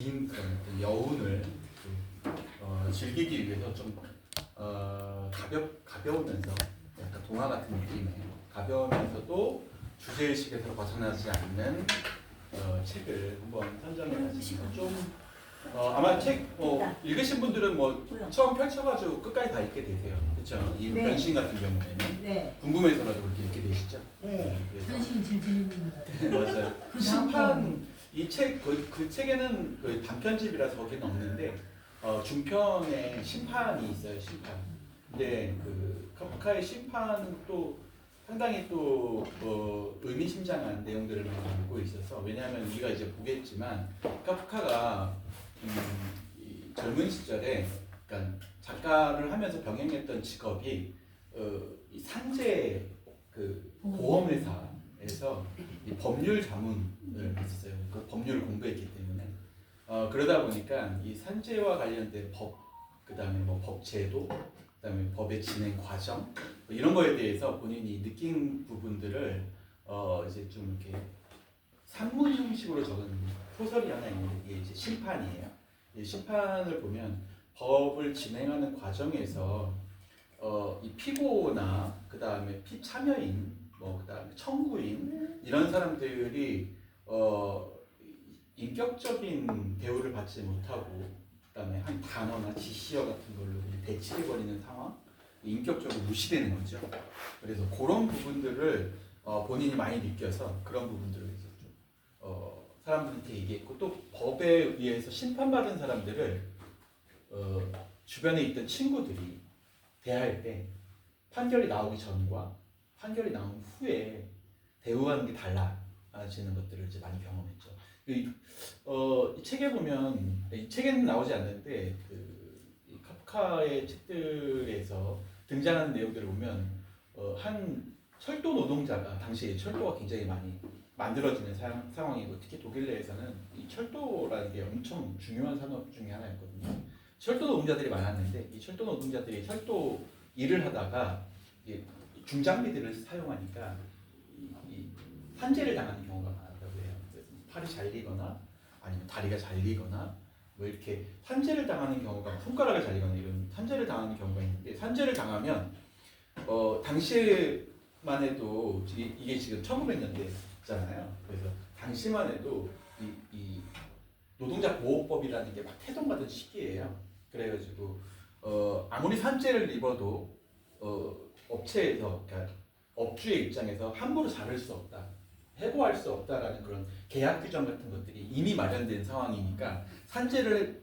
긴 그런 어떤 여운을 즐기기 위해서 좀 가벼우면서 약간 동화 같은 느낌의 가벼우면서도 주제의식에서 벗어나지 않는 책을 한번 선정해봤습니다. 좀 아마 책 읽으신 분들은 뭐 처음 펼쳐가지고 끝까지 다 읽게 되세요. 그렇죠? 이 네. 변신 같은 경우에는 네. 궁금해서라도 그렇게 읽게 되시죠? 네. 그래서 현실이 제일 재밌는 것 같아요. 맞아요. 그 심판 이 책 그 책에는 그 단편집이라서 거기는 없는데 중편에 심판이 있어요. 심판. 근데 그 카프카의 심판은 또 상당히 또 의미심장한 내용들을 담고 있어서 왜냐하면 우리가 이제 보겠지만 카프카가 이 젊은 시절에 그러니까 작가를 하면서 병행했던 직업이 이 산재 그 보험회사에서 이 법률 자문을 했었어요. 그 법률을 공부했기 때문에 그러다 보니까 이 산재와 관련된 법, 그다음에 뭐 법 제도, 그다음에 법의 진행 과정 뭐 이런 거에 대해서 본인이 느낀 부분들을 이제 좀 이렇게 산문 형식으로 적은 소설이 하나 있는데 이게 이제 심판이에요. 이 심판을 보면 법을 진행하는 과정에서 이 피고나 그다음에 피참여인 뭐 그다음에 청구인 이런 사람들이 인격적인 대우를 받지 못하고 그다음에 한 단어나 지시어 같은 걸로 대치해 버리는 상황, 인격적으로 무시되는 거죠. 그래서 그런 부분들을 본인이 많이 느껴서 그런 부분들을 이제 좀 사람들한테 얘기했고 또 법에 의해서 심판받은 사람들을 주변에 있던 친구들이 대할 때 판결이 나오기 전과 판결이 나온 후에 대우하는 게 달라지는 것들을 이제 많이 경험했죠. 이 책에 보면 이 책에는 나오지 않는데 이 카프카의 책들에서 등장하는 내용들을 보면 한 철도 노동자가 당시에 철도가 굉장히 많이 만들어지는 상황이고 특히 독일 내에서는 이 철도라는 게 엄청 중요한 산업 중에 하나였거든요. 철도 노동자들이 많았는데 이 철도 노동자들이 철도 일을 하다가 중장비들을 사용하니까 이 산재를 당하는 경우가 많았다고 해요. 그래서 팔이 잘리거나 아니면 다리가 잘리거나 뭐 이렇게 산재를 당하는 경우가 손가락을 잘리거나 이런 산재를 당하는 경우가 있는데 산재를 당하면 당시에만 해도 이게 지금 1900년대잖아요. 그래서 당시만 해도 이 노동자 보호법이라는 게 막 태동받은 시기예요. 그래가지고 아무리 산재를 입어도 업체에서 그러니까 업주의 입장에서 함부로 자를 수 없다, 해고할 수 없다라는 그런 계약 규정 같은 것들이 이미 마련된 상황이니까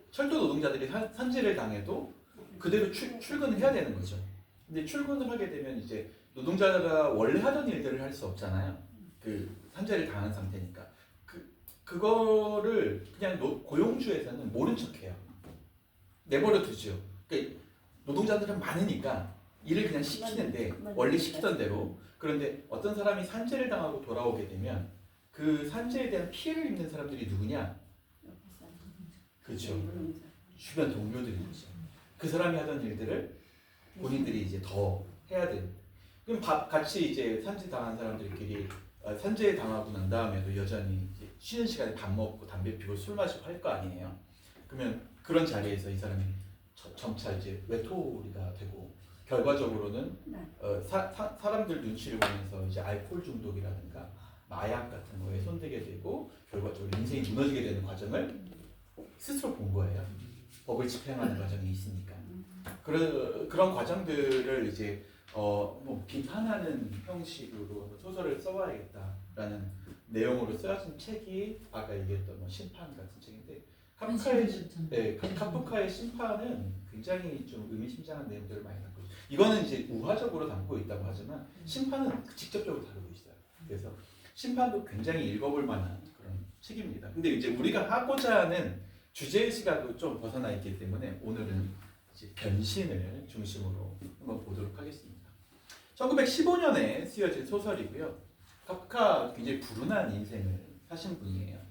철도 노동자들이 산재를 당해도 그대로 출근을 해야 되는 거죠. 근데 출근을 하게 되면 이제 노동자가 원래 하던 일들을 할 수 없잖아요. 그 산재를 당한 상태니까 그거를 그냥 고용주에서는 모른 척해요. 내버려 두죠. 그러니까 노동자들은 많으니까 일을 그냥 시키는데 원래 시키던 대로. 그런데 어떤 사람이 산재를 당하고 돌아오게 되면 그 산재에 대한 피해를 입는 사람들이 누구냐? 그렇죠. 주변 동료들이죠. 그 사람이 하던 일들을 본인들이 이제 더 해야 되는. 그럼 같이 이제 산재 당한 사람들끼리 산재 당하고 난 다음에도 여전히 이제 쉬는 시간에 밥 먹고 담배 피고 술 마시고 할 거 아니에요. 그러면 그런 자리에서 이 사람이 점차 이제 외톨이가 되고 결과적으로는 사람들 눈치를 보면서 이제 알코올 중독이라든가 마약 같은 거에 손대게 되고 결과적으로 인생이 무너지게 되는 과정을 스스로 본 거예요. 법을 집행하는 과정이 있으니까. 그런 과정들을 이제 뭐 비판하는 형식으로 소설을 써봐야겠다라는 내용으로 쓰여진 책이 아까 얘기했던 뭐 심판 같은 책인데 카프카의 심판은 굉장히 좀 의미심장한 내용들을 많이 담고 있어요. 이거는 이제 우화적으로 담고 있다고 하지만 심판은 직접적으로 다루고 있어요. 그래서 심판도 굉장히 읽어볼 만한 그런 책입니다. 근데 이제 우리가 하고자 하는 주제의 시각도 좀 벗어나 있기 때문에 오늘은 이제 변신을 중심으로 한번 보도록 하겠습니다. 1915년에 쓰여진 소설이고요. 카프카 굉장히 불운한 인생을 사신 분이에요.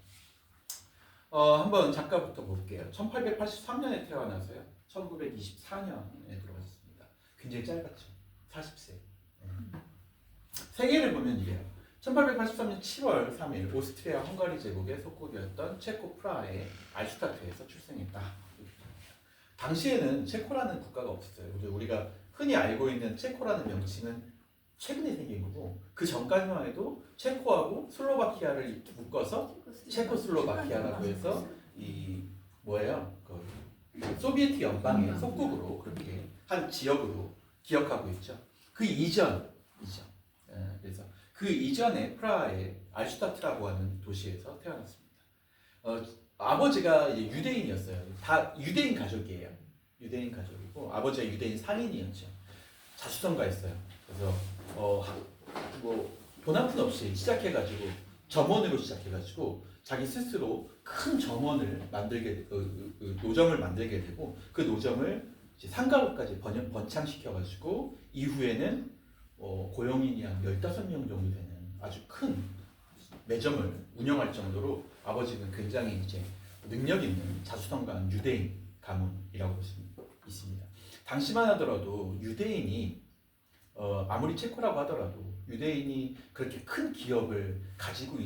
한번 작가부터 볼게요. 1883년에 태어나서요. 1924년에 들어가셨습니다. 굉장히 짧았죠. 40세. 세계를 보면 이래요. 1883년 7월 3일 오스트리아 헝가리 제국의 속국이었던 체코 프라하의 알슈타트에서 출생했다. 당시에는 체코라는 국가가 없었어요. 우리가 흔히 알고 있는 체코라는 명칭은 최근에 생긴 거고, 그 전까지만 해도 체코하고 슬로바키아를 묶어서 체코슬로바키아라고 해서 이 뭐예요? 그 소비에트 연방의 속국으로 그렇게 한 지역으로 기억하고 있죠. 그 이전. 그래서 그 이전에 프라하의 알슈타트라고 하는 도시에서 태어났습니다. 아버지가 이제 유대인이었어요. 다 유대인 가족이에요. 유대인 가족이고 아버지가 유대인 상인이었죠. 자수성가했어요. 그래서 뭐 돈 한 푼 없이 시작해가지고 점원으로 시작해가지고 자기 스스로 큰 점원을 만들게 노점을 만들게 되고 그 노점을 이제 상가로까지 번창시켜가지고 이후에는 고용인이 한 15명 정도 되는 아주 큰 매점을 운영할 정도로 아버지는 굉장히 이제 능력 있는 자수성가한 유대인 가문이라고 볼 수 있습니다. 당시만 하더라도 유대인이 아무리 체코라고 하더라도 유대인이 그렇게 큰 기업을 가지고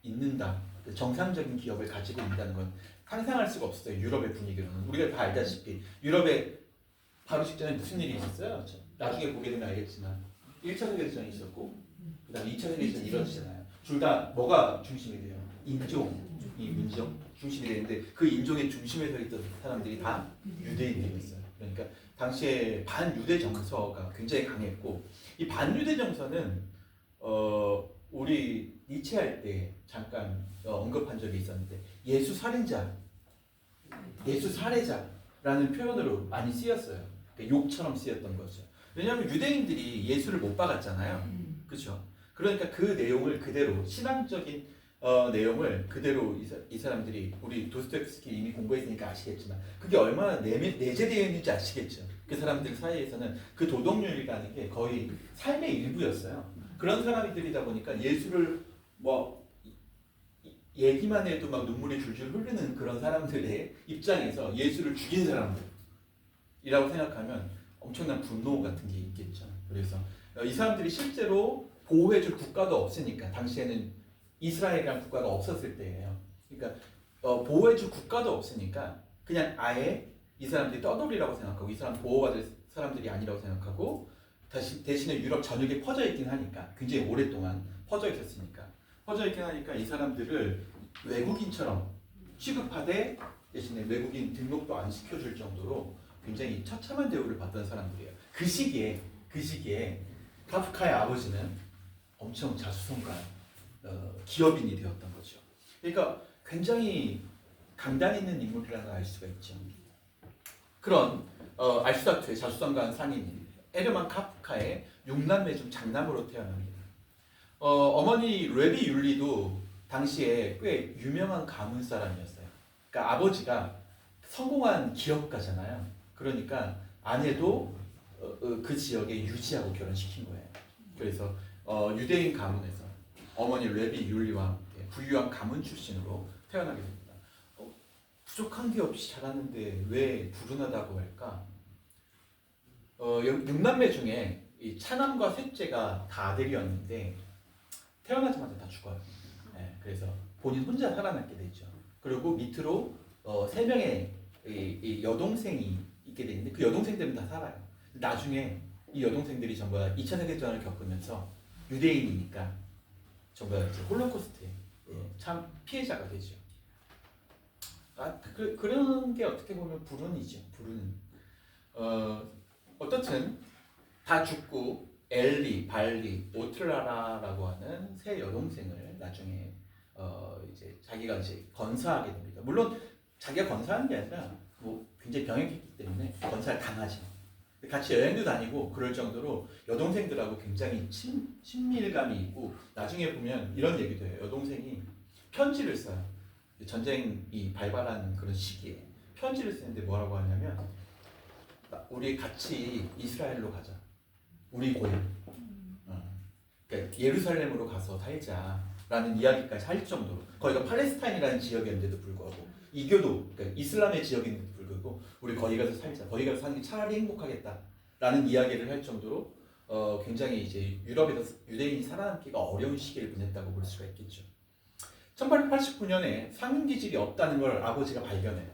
있는다, 정상적인 기업을 가지고 있다는 건 상상할 수가 없어요. 유럽의 분위기로는. 우리가 다 알다시피 유럽에 바로 직전에 무슨 일이 있었어요? 나중에 보게 되면 알겠지만 1차 세계대전이 있었고 그 다음에 2차 세계대전이 이루어지잖아요. 둘 다 뭐가 중심이 돼요? 민족 중심이 되는데 그 인종의 중심에 서 있던 사람들이 다 유대인들이었어요. 그러니까 당시에 반유대 정서가 굉장히 강했고 이 반유대 정서는 우리 니체 할 때 잠깐 언급한 적이 있었는데 예수 살인자, 예수 살해자라는 표현으로 많이 쓰였어요. 그러니까 욕처럼 쓰였던 거죠. 왜냐하면 유대인들이 예수를 못 박았잖아요. 그렇죠? 그러니까 그 내용을 그대로 신앙적인 내용을 그대로 이 사람들이 우리 도스토옙스키 이미 공부했으니까 아시겠지만 그게 얼마나 내재되어 있는지 아시겠죠. 그 사람들 사이에서는 그 도덕률이라는 게 거의 삶의 일부였어요. 그런 사람들이다 보니까 예수를 뭐 얘기만 해도 막 눈물이 줄줄 흐르는 그런 사람들의 입장에서 예수를 죽인 사람들이라고 생각하면 엄청난 분노 같은 게 있겠죠. 그래서 이 사람들이 실제로 보호해줄 국가가 없으니까 당시에는 이스라엘이라는 국가가 없었을 때예요. 그러니까 보호해줄 국가도 없으니까 그냥 아예 이 사람들이 떠돌이라고 생각하고 이 사람 보호받을 사람들이 아니라고 생각하고 대신에 유럽 전역에 퍼져 있긴 하니까 굉장히 오랫동안 퍼져 있었으니까 이 사람들을 외국인처럼 취급하되 대신에 외국인 등록도 안 시켜줄 정도로 굉장히 처참한 대우를 받던 사람들이에요. 그 시기에 카프카의 아버지는 엄청 자수성가한 기업인이 되었던 거죠. 그러니까 굉장히 강단 있는 인물이라는 걸 알 수가 있죠. 그런 알슈타트의 자수성가한 상인인 에르만 카프카의 6남매 중 장남으로 태어납니다. 어머니 레비 율리도 당시에 꽤 유명한 가문 사람이었어요. 그러니까 아버지가 성공한 기업가잖아요. 그러니까 아내도 그 지역에 유지하고 결혼시킨 거예요. 그래서 유대인 가문에서 어머니 레비 율리와 함께 부유한 가문 출신으로 태어나게 됩니다. 부족한 게 없이 자랐는데 왜 불운하다고 할까? 6남매 중에 이 차남과 셋째가 다 아들이었는데 태어나자마자 다 죽어요. 네, 그래서 본인 혼자 살아남게 되죠. 그리고 밑으로 3명의 이 여동생이 있게 되는데 그 여동생들은 다 살아요. 나중에 이 여동생들이 전부 다 2차 세계대전을 겪으면서 유대인이니까 전부 다 홀로코스트에 참 피해자가 되죠. 그런 게 어떻게 보면 불운이죠. 불운. 어떻든 다 죽고 엘리, 발리, 오트라라라고 하는 세 여동생을 나중에 이제 자기가 이제 건사하게 됩니다. 물론 자기가 건사하는 게 아니라 뭐 굉장히 병약했기 때문에 건사를 당하죠. 같이 여행도 다니고 그럴 정도로 여동생들하고 굉장히 친밀감이 있고 나중에 보면 이런 얘기도 해요. 여동생이 편지를 써요. 전쟁이 발발하는 그런 시기에 편지를 쓰는데 뭐라고 하냐면 우리 같이 이스라엘로 가자. 우리 고향. 그러니까 예루살렘으로 가서 살자라는 이야기까지 할 정도로 거기가 팔레스타인이라는 지역이었는데도 불구하고 이교도 그러니까 이슬람의 지역인데도 불구하고 우리 거기 가서 살자. 거기 가서 사는 게 차라리 행복하겠다라는 이야기를 할 정도로 굉장히 이제 유럽에서 유대인이 살아남기가 어려운 시기를 보냈다고 볼 수가 있겠죠. 1889년에 상인 기질이 없다는 걸 아버지가 발견해요.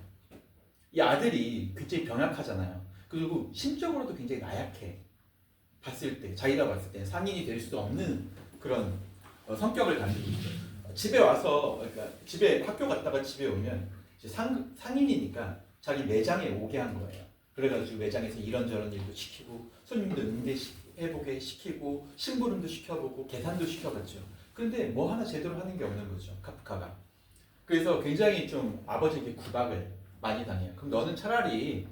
이 아들이 굉장히 병약하잖아요. 그리고 심적으로도 굉장히 나약해. 봤을 때, 자기가 봤을 때 상인이 될 수 없는 그런 성격을 가지고 있죠. 집에 와서, 그러니까 집에 학교 갔다가 집에 오면 이제 상인이니까 자기 매장에 오게 한 거예요. 그래가지고 매장에서 이런저런 일도 시키고 손님도 응대해보게 시키고 심부름도 시켜보고 계산도 시켜봤죠. 그런데 뭐 하나 제대로 하는 게 없는 거죠, 카프카가. 그래서 굉장히 좀 아버지에게 구박을 많이 당해요. 그럼 너는 차라리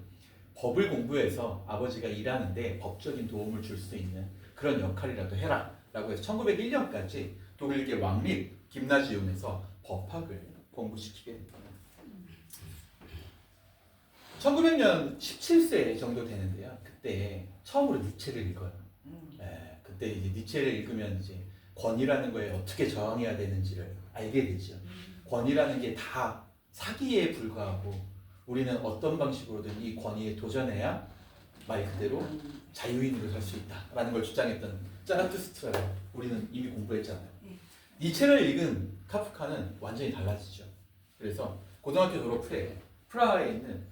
법을 공부해서 아버지가 일하는데 법적인 도움을 줄 수 있는 그런 역할이라도 해라 라고 해서 1901년까지 독일계 왕립 김나지움에서 법학을 공부시키게 됩니다. 1900년 17세 정도 되는데요. 그때 처음으로 니체를 읽어요. 그때 이제 니체를 읽으면 이제 권위라는 거에 어떻게 저항해야 되는지를 알게 되죠. 권위라는 게 다 사기에 불과하고 우리는 어떤 방식으로든 이 권위에 도전해야 말 그대로 자유인으로 살 수 있다라는 걸 주장했던 짜라투스트라를 우리는 이미 공부했잖아요. 이 책을 읽은 카프카는 완전히 달라지죠. 그래서 고등학교 졸업 후에 프라하에 있는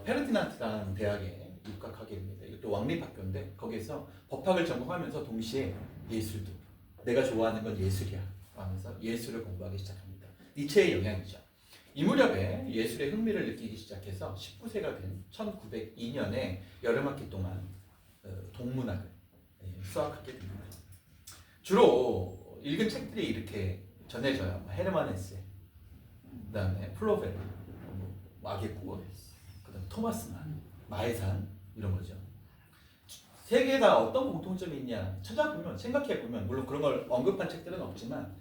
페르디난트라는 대학에 입학하게 됩니다. 이것도 왕립학교인데 거기에서 법학을 전공하면서 동시에 예술도 내가 좋아하는 건 예술이야 하면서 예술을 공부하기 시작합니다. 니체의 영향이죠. 이 무렵에 예술의 흥미를 느끼기 시작해서 19세가 된 1902년에 여름학기 동안 동문학을 수학하게 됩니다. 주로 읽은 책들이 이렇게 전해져요. 헤르만 헤세, 그다음에 플로베르, 마계 구원, 그다음 토마스만, 마에산 이런 거죠. 세 개 다 어떤 공통점이 있냐 찾아보면 생각해 보면 물론 그런 걸 언급한 책들은 없지만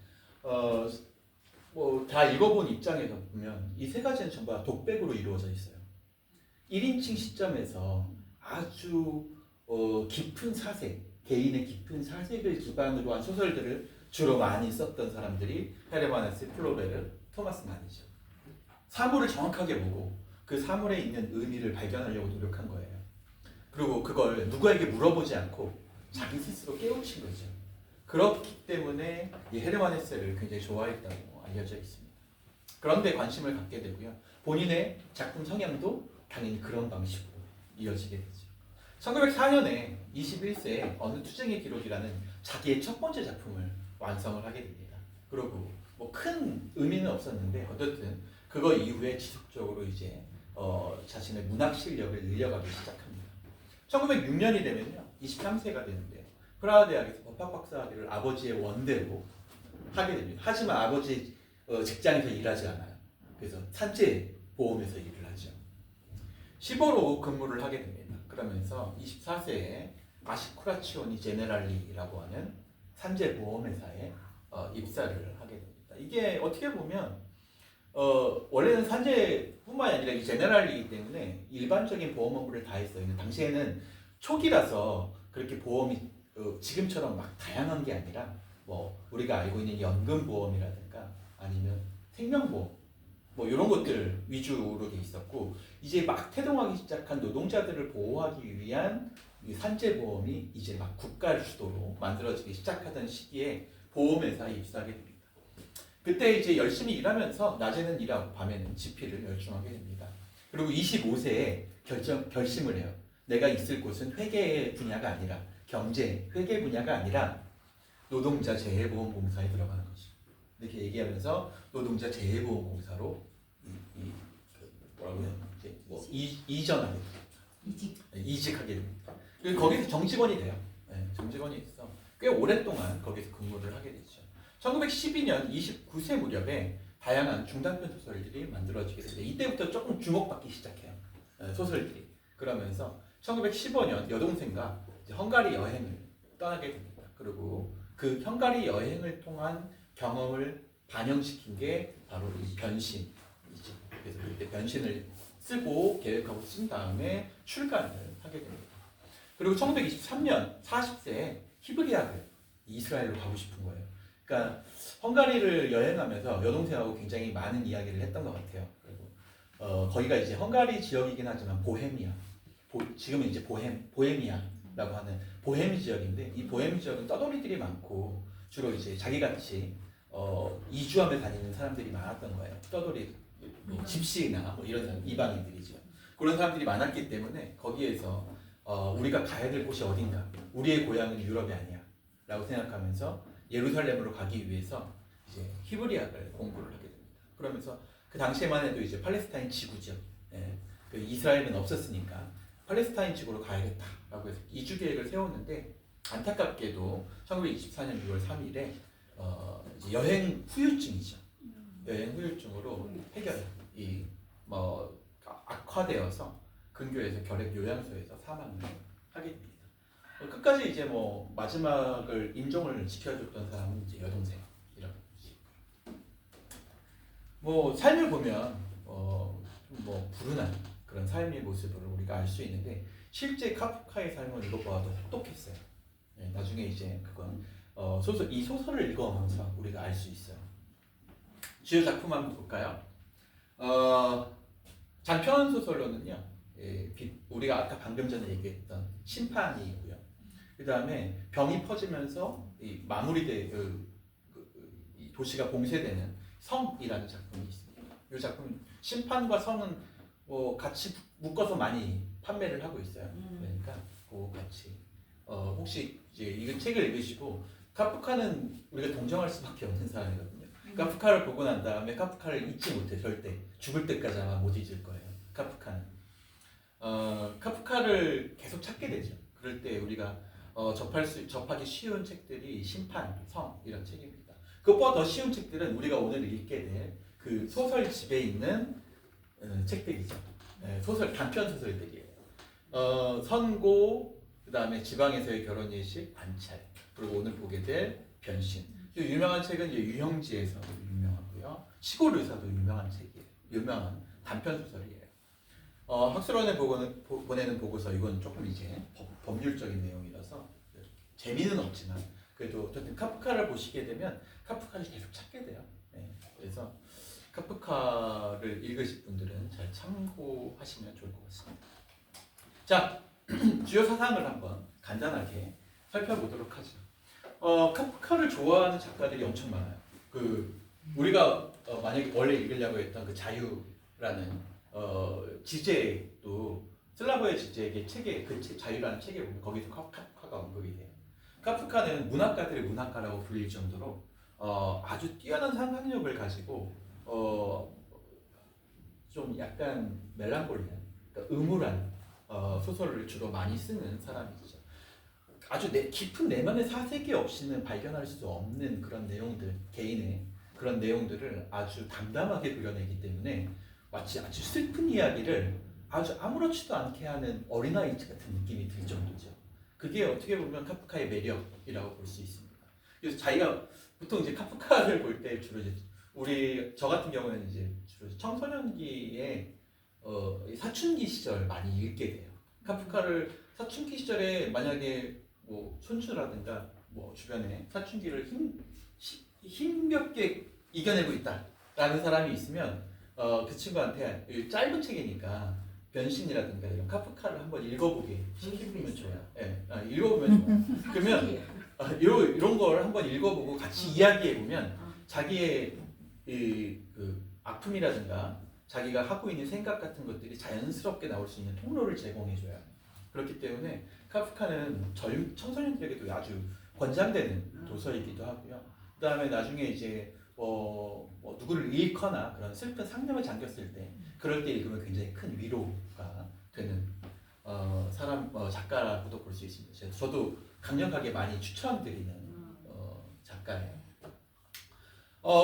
뭐 다 읽어본 입장에서 보면 이 세 가지는 전부 다 독백으로 이루어져 있어요. 1인칭 시점에서 아주 깊은 사색, 개인의 깊은 사색을 기반으로 한 소설들을 주로 많이 썼던 사람들이 헤르만 헤세, 플로베르, 토마스 만이죠. 사물을 정확하게 보고 그 사물에 있는 의미를 발견하려고 노력한 거예요. 그리고 그걸 누구에게 물어보지 않고 자기 스스로 깨우친 거죠. 그렇기 때문에 이 헤르만 헤세를 굉장히 좋아했다고 알려져 있습니다. 그런데 관심을 갖게 되고요. 본인의 작품 성향도 당연히 그런 방식으로 이어지게 되죠. 1904년에 21세에 어느 투쟁의 기록이라는 자기의 첫 번째 작품을 완성을 하게 됩니다. 그리고 뭐 큰 의미는 없었는데 어쨌든 그거 이후에 지속적으로 이제 자신의 문학 실력을 늘려가기 시작합니다. 1906년이 되면요. 23세가 되는데 프라하 대학에서 법학 박사학위를 아버지의 원대로 하게 됩니다. 하지만 아버지 직장에서 일하지 않아요. 그래서 산재 보험에서 일을 하죠. 15로 근무를 하게 됩니다. 그러면서 24세에 아시쿠라치오니 제네랄리라고 하는 산재 보험회사에 입사를 하게 됩니다. 이게 어떻게 보면 원래는 산재뿐만이 아니라 이 제네랄리이기 때문에 일반적인 보험 업무를 다 했어요. 근데 당시에는 초기라서 그렇게 보험이 지금처럼 막 다양한 게 아니라 뭐 우리가 알고 있는 연금보험이라든가 아니면 생명보험 뭐 이런 것들 위주로 돼 있었고 이제 막 태동하기 시작한 노동자들을 보호하기 위한 이 산재보험이 이제 막 국가 주도로 만들어지기 시작하던 시기에 보험회사에 입사하게 됩니다. 그때 이제 열심히 일하면서 낮에는 일하고 밤에는 집필을 열중하게 됩니다. 그리고 25세에 결심을 해요. 내가 있을 곳은 회계 분야가 아니라 경제, 회계 분야가 아니라 노동자 재해보험공사에 들어가는 거죠. 이렇게 얘기하면서 노동자 재해보험공사로 뭐라고 해요? 이전하게 됩니다. 이직하게 됩니다. 그리고 거기서 정직원이 돼요. 정직원이 있어. 꽤 오랫동안 거기서 근무를 하게 되죠. 1912년 29세 무렵에 다양한 중단편 소설들이 만들어지게 됩니다. 이때부터 조금 주목받기 시작해요. 소설들이. 그러면서 1915년 여동생과 헝가리 여행을 떠나게 됩니다. 그리고 그 헝가리 여행을 통한 경험을 반영시킨 게 바로 이 변신이죠. 그래서 그때 변신을 쓰고 계획하고 쓴 다음에 출간을 하게 됩니다. 그리고 1923년 40세에 히브리학을 이스라엘로 가고 싶은 거예요. 그러니까 헝가리를 여행하면서 여동생하고 굉장히 많은 이야기를 했던 것 같아요. 그리고 거기가 이제 헝가리 지역이긴 하지만 보헤미아, 지금은 이제 보헤미아 하는 보헤미 지역인데 이 보헤미 지역은 떠돌이들이 많고 주로 이제 자기같이 이주하며 다니는 사람들이 많았던 거예요. 떠돌이 뭐 집시나 뭐 이런 사람, 이방인들이죠. 그런 사람들이 많았기 때문에 거기에서 우리가 가야 될 곳이 어딘가, 우리의 고향은 유럽이 아니야 라고 생각하면서 예루살렘으로 가기 위해서 이제 히브리어를 공부를 하게 됩니다. 그러면서 그 당시에만 해도 이제 팔레스타인 지구죠. 예, 그 이스라엘은 없었으니까 팔레스타인 지구로 가야겠다라고 해서 이주 계획을 세웠는데 안타깝게도 1924년 6월 3일에 이제 여행 후유증이죠. 여행 후유증으로 해결이 뭐 악화되어서 근교에서 결핵 요양소에서 사망을 하게 됩니다. 끝까지 이제 뭐 마지막을 임종을 지켜줬던 사람은 이제 여동생 이런 뭐 삶을 보면 뭐 불운한 그런 삶의 모습을 우리가 알 수 있는데 실제 카프카의 삶은 이것보다도 혹독했어요. 네, 나중에 이제 그건 이 소설을 읽어보면서 우리가 알 수 있어요. 주요 작품 한번 볼까요? 장편 소설로는요, 우리가 아까 방금 전에 얘기했던 심판이고요. 그 다음에 병이 퍼지면서 이 도시가 봉쇄되는 성이라는 작품이 있습니다. 이 작품 심판과 성은 같이 묶어서 많이 판매를 하고 있어요. 그러니까 같이 혹시 이제 이 책을 읽으시고 카프카는 우리가 동정할 수밖에 없는 사람이거든요. 카프카를 보고 난 다음에 카프카를 잊지 못해 절대 죽을 때까지 아마 못 잊을 거예요. 카프카는 카프카를 계속 찾게 되죠. 그럴 때 우리가 접하기 쉬운 책들이 심판, 성 이런 책입니다. 그것보다 더 쉬운 책들은 우리가 오늘 읽게 될 그 소설집에 있는 책들이죠. 소설 단편 소설들이에요. 선고, 그 다음에 지방에서의 결혼 예식, 관찰, 그리고 오늘 보게 될 변신. 유명한 책은 이제 유형지에서 유명하고요. 시골 의사도 유명한 책이에요. 유명한 단편 소설이에요. 학술원에 보내는 보고서 이건 조금 이제 법률적인 내용이라서 재미는 없지만 그래도 어쨌든 카프카를 보시게 되면 카프카를 계속 찾게 돼요. 그래서 카프카를 읽으실 분들은 잘 참고하시면 좋을 것 같습니다. 자, 주요 사상을 한번 간단하게 살펴보도록 하죠. 카프카를 좋아하는 작가들이 엄청 많아요. 우리가 만약에 원래 읽으려고 했던 그 자유라는 지제도 슬라브의 지제의 책에 자유라는 책에 보면 거기서 카프카가 언급이 돼요. 카프카는 문학가들의 문학가라고 불릴 정도로 아주 뛰어난 상상력을 가지고 좀 약간 멜랑콜리한, 그러니까 음울한 소설을 주로 많이 쓰는 사람이죠. 아주 깊은 내면의 사색이 없이는 발견할 수 없는 그런 내용들, 개인의 그런 내용들을 아주 담담하게 그려내기 때문에 마치 아주 슬픈 이야기를 아주 아무렇지도 않게 하는 어린아이 같은 느낌이 들 정도죠. 그게 어떻게 보면 카프카의 매력이라고 볼 수 있습니다. 그래서 자기가 보통 이제 카프카를 볼 때 주로 이제 저 같은 경우에는 이제 주로 청소년기에 사춘기 시절 많이 읽게 돼요. 카프카를 사춘기 시절에 만약에 뭐 손주라든가 뭐 주변에 사춘기를 힘겹게 이겨내고 있다라는 사람이 있으면 그 친구한테 짧은 책이니까 변신이라든가 이런 카프카를 한번 읽어보게 시키면 좋아요. 읽어보면 좋아요. 그러면 이런 걸 한번 읽어보고 같이 이야기해보면 자기의 그 아픔이라든가 자기가 하고 있는 생각 같은 것들이 자연스럽게 나올 수 있는 통로를 제공해줘요. 그렇기 때문에 카프카는 청소년들에게도 아주 권장되는 도서이기도 하고요. 그 다음에 나중에 이제 누구를 잃거나 그런 슬픈 상념에 잠겼을 때 그럴 때 읽으면 굉장히 큰 위로가 되는 작가라고도 볼 수 있습니다. 저도 강력하게 많이 추천드리는 작가예요.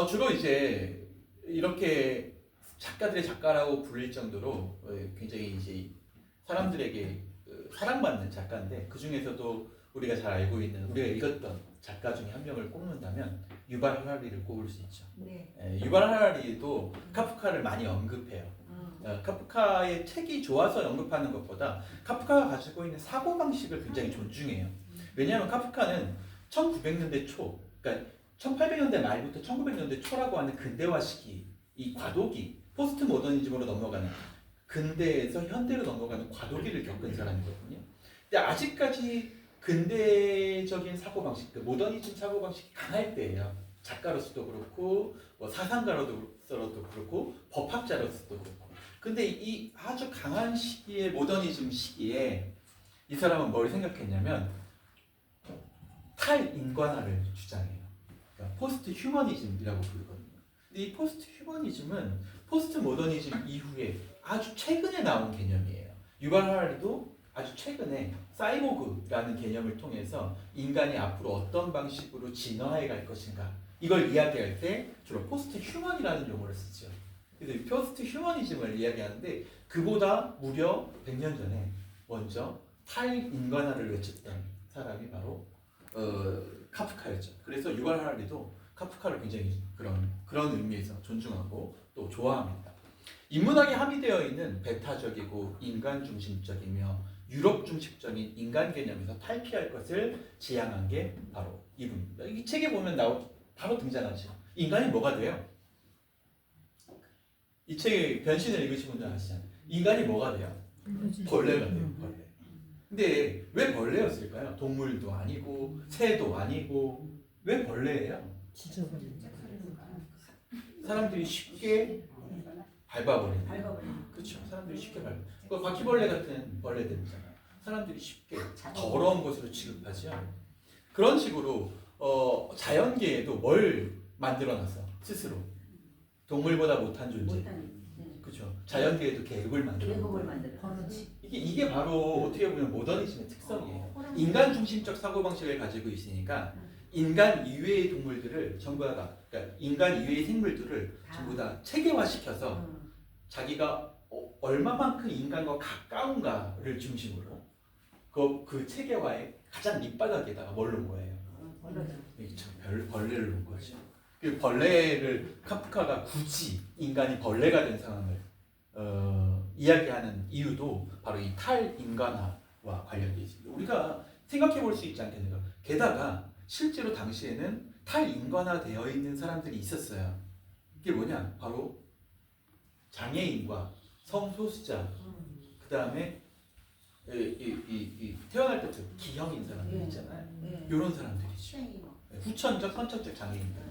주로 이제 이렇게 작가들의 작가라고 불릴 정도로 굉장히 이제 사람들에게 사랑받는 작가인데 그 중에서도 우리가 잘 알고 있는 우리가 읽었던 작가 중에 한 명을 꼽는다면 유발 하라리를 꼽을 수 있죠. 유발 하라리도 카프카를 많이 언급해요. 카프카의 책이 좋아서 언급하는 것보다 카프카가 가지고 있는 사고방식을 굉장히 존중해요. 왜냐하면 카프카는 1900년대 초, 그러니까 1800년대 말부터 1900년대 초라고 하는 근대화 시기, 이 과도기, 포스트 모더니즘으로 넘어가는 근대에서 현대로 넘어가는 과도기를 겪은 사람이거든요. 근데 아직까지 근대적인 사고방식, 그 모더니즘 사고방식이 강할 때예요. 작가로서도 그렇고 뭐 사상가로서도 그렇고 법학자로서도 그렇고. 근데 이 아주 강한 시기에 모더니즘 시기에 이 사람은 뭘 생각했냐면 탈인간화를 주장해요. 그러니까 포스트 휴머니즘이라고 부르거든요. 근데 이 포스트 휴머니즘은 포스트 모더니즘 이후에 아주 최근에 나온 개념이에요. 유발 하라리도 아주 최근에 사이보그라는 개념을 통해서 인간이 앞으로 어떤 방식으로 진화해 갈 것인가 이걸 이야기할 때 주로 포스트 휴먼이라는 용어를 쓰죠. 그래서 이 포스트 휴머니즘을 이야기하는데 그보다 무려 100년 전에 먼저 탈인간화를 외쳤던 사람이 바로 카프카였죠. 그래서 유발 하라리도 카프카를 굉장히 그런 의미에서 존중하고 또 좋아합니다. 인문학에 함유되어 있는 베타적이고 인간 중심적이며 유럽 중심적인 인간 개념에서 탈피할 것을 지향한 게 바로 이분입니다. 이 책에 보면 바로 등장하죠. 인간이 뭐가 돼요? 이 책의 변신을 읽으신 분들 아시잖아요. 인간이 뭐가 돼요? 벌레가 돼요. 벌레. 근데 왜 벌레였을까요? 동물도 아니고 새도 아니고 왜 벌레예요? 사람들이 쉽게 밟아버리는. 그렇죠. 사람들이 쉽게 밟아. 그 바퀴벌레 같은 벌레들 있잖아요. 사람들이 쉽게 더러운 것으로 취급하죠. 그런 식으로 자연계에도 뭘 만들어놨어 스스로. 동물보다 못한 존재. 그렇죠. 자연계에도 계급을 만들어. 이게 바로 어떻게 보면 모더니즘의 특성이에요. 인간 중심적 사고 방식을 가지고 있으니까 인간 이외의 동물들을 전부 다, 그러니까 인간 이외의 생물들을 전부 다 체계화시켜서 자기가 얼마만큼 인간과 가까운가를 중심으로 그 체계화의 가장 밑바닥에다가 뭘 놓은 거예요? 벌레를 놓은 거죠. 그 벌레를 카프카가 굳이 인간이 벌레가 된 상황을 이야기하는 이유도 바로 이 탈인간화와 관련되어 있습니다. 우리가 생각해 볼 수 있지 않겠는가? 게다가 실제로 당시에는 탈인간화되어 있는 사람들이 있었어요. 이게 뭐냐? 바로 장애인과 성소수자, 그 다음에 태어날 때부터 기형인 사람들 있잖아요. 이런 사람들이죠. 후천적, 선천적 장애인들.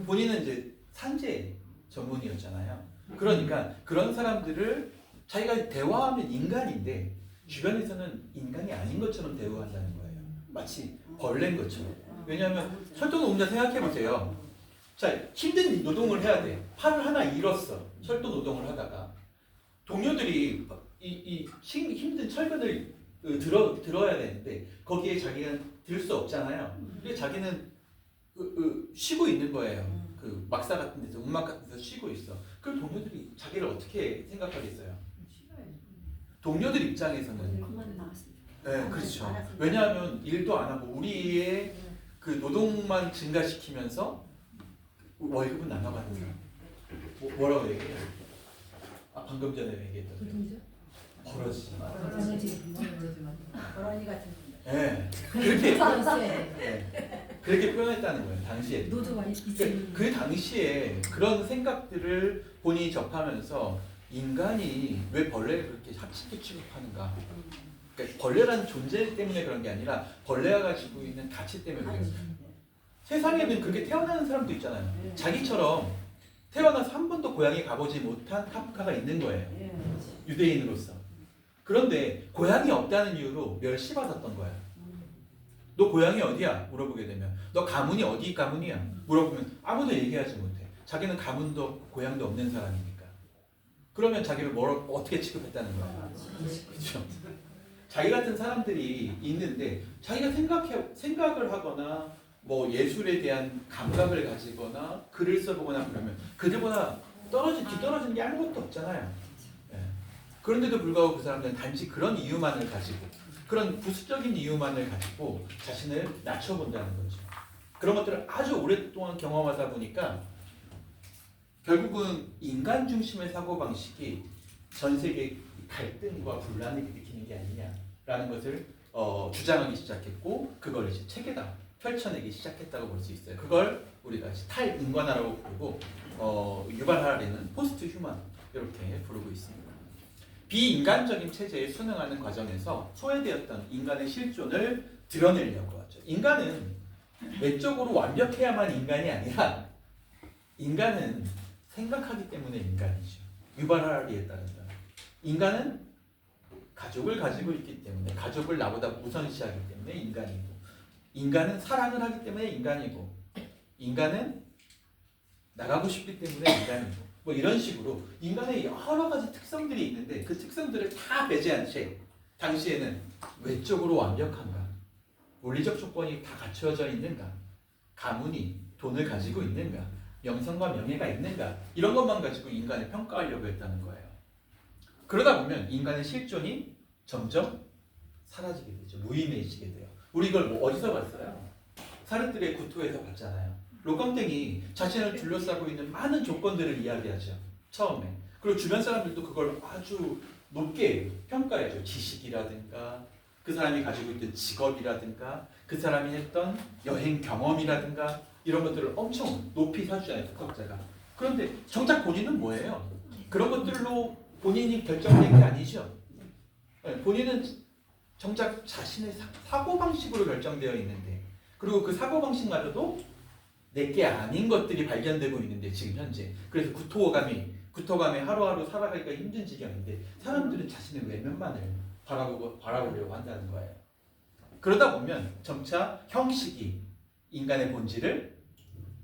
본인은 이제 산재 전문이었잖아요. 그러니까 그런 사람들을 자기가 대화하면 인간인데 주변에서는 인간이 아닌 것처럼 대우한다는 거예요. 마치 벌레인 것처럼. 왜냐하면 철도노동자 생각해 보세요. 자, 힘든 노동을 해야 돼. 팔을 하나 잃었어. 철도 노동을 하다가 동료들이 이 힘든 철근을 들어야 되는데 거기에 자기는 들 수 없잖아요. 근데 자기는 쉬고 있는 거예요. 그 막사 같은 데서 움막 같은 데서 쉬고 있어. 그럼 동료들이 자기를 어떻게 생각하겠어요? 동료들 입장에서는 네, 그렇죠. 왜냐하면 일도 안 하고 우리의 그 노동만 증가시키면서 월급은 나눠가는 사람. 뭐라고 얘기해요? 방금 전에 얘기했던 버러지. 버러지 같은. 네, 그렇게 표현했다는 거예요. 당시에. 그 당시에 그런 생각들을 본인이 접하면서 인간이 왜 벌레를 그렇게 합치게 취급하는가? 그러니까 벌레라는 존재 때문에 그런 게 아니라 벌레가 가지고 있는 가치 때문에 그래요. 세상에는 그렇게 태어나는 사람도 있잖아요. 자기처럼 태어나서 한 번도 고향에 가보지 못한 카프카가 있는 거예요. 유대인으로서. 그런데 고향이 없다는 이유로 멸시받았던 거야. 너 고향이 어디야? 물어보게 되면 너 가문이 어디 가문이야? 물어보면 아무도 얘기하지 못해. 자기는 가문도 없고 고향도 없는 사람이니까. 그러면 자기를 어떻게 취급했다는 거야? 그렇죠. 자기 같은 사람들이 있는데 자기가 생각을 하거나 뭐 예술에 대한 감각을 가지거나 글을 써보거나 그러면 그들보다 뒤떨어지는 게 아무것도 없잖아요. 네. 그런데도 불구하고 그 사람들은 단지 그런 이유만을 가지고 그런 부수적인 이유만을 가지고 자신을 낮춰본다는 거죠. 그런 것들을 아주 오랫동안 경험하다 보니까 결국은 인간 중심의 사고방식이 전 세계 갈등과 분란을 일으키는 게 아니냐라는 것을 주장하기 시작했고 그걸 이제 책에다 펼쳐내기 시작했다고 볼 수 있어요. 그걸 우리가 탈인간화라고 부르고 유발 하라리는 포스트 휴먼 이렇게 부르고 있습니다. 비인간적인 체제에 순응하는 과정에서 소외되었던 인간의 실존을 드러내려고 하죠. 인간은 외적으로 완벽해야만 인간이 아니라 인간은 생각하기 때문에 인간이죠. 유발 하라리에 따른다. 인간은 가족을 가지고 있기 때문에 가족을 나보다 우선시하기 때문에 인간이고, 인간은 사랑을 하기 때문에 인간이고, 인간은 나가고 싶기 때문에 인간이고, 뭐 이런 식으로 인간의 여러 가지 특성들이 있는데 그 특성들을 다 배제한 채 당시에는 외적으로 완벽한가, 물리적 조건이 다 갖춰져 있는가, 가문이 돈을 가지고 있는가, 명성과 명예가 있는가, 이런 것만 가지고 인간을 평가하려고 했다는 거예요. 그러다 보면 인간의 실존이 점점 사라지게 되죠. 무의미해지게 돼요. 우리 이걸 뭐 어디서 봤어요? 사르트르의 구토에서 봤잖아요. 로깡땡이 자신을 둘러싸고 있는 많은 조건들을 이야기하죠. 처음에. 그리고 주변 사람들도 그걸 아주 높게 평가해줘. 지식이라든가 그 사람이 가지고 있던 직업이라든가 그 사람이 했던 여행 경험이라든가 이런 것들을 엄청 높이 사주잖아요. 분석자가. 그런데 정작 본인은 뭐예요? 그런 것들로 본인이 결정된 게 아니죠. 본인은 정작 자신의 사고방식으로 결정되어 있는데, 그리고 그 사고방식마저도 내게 아닌 것들이 발견되고 있는데 지금 현재. 그래서 구토감에 하루하루 살아가기가 힘든 지경인데 사람들은 자신의 외면만을 바라보려고 한다는 거예요. 그러다 보면 점차 형식이 인간의 본질을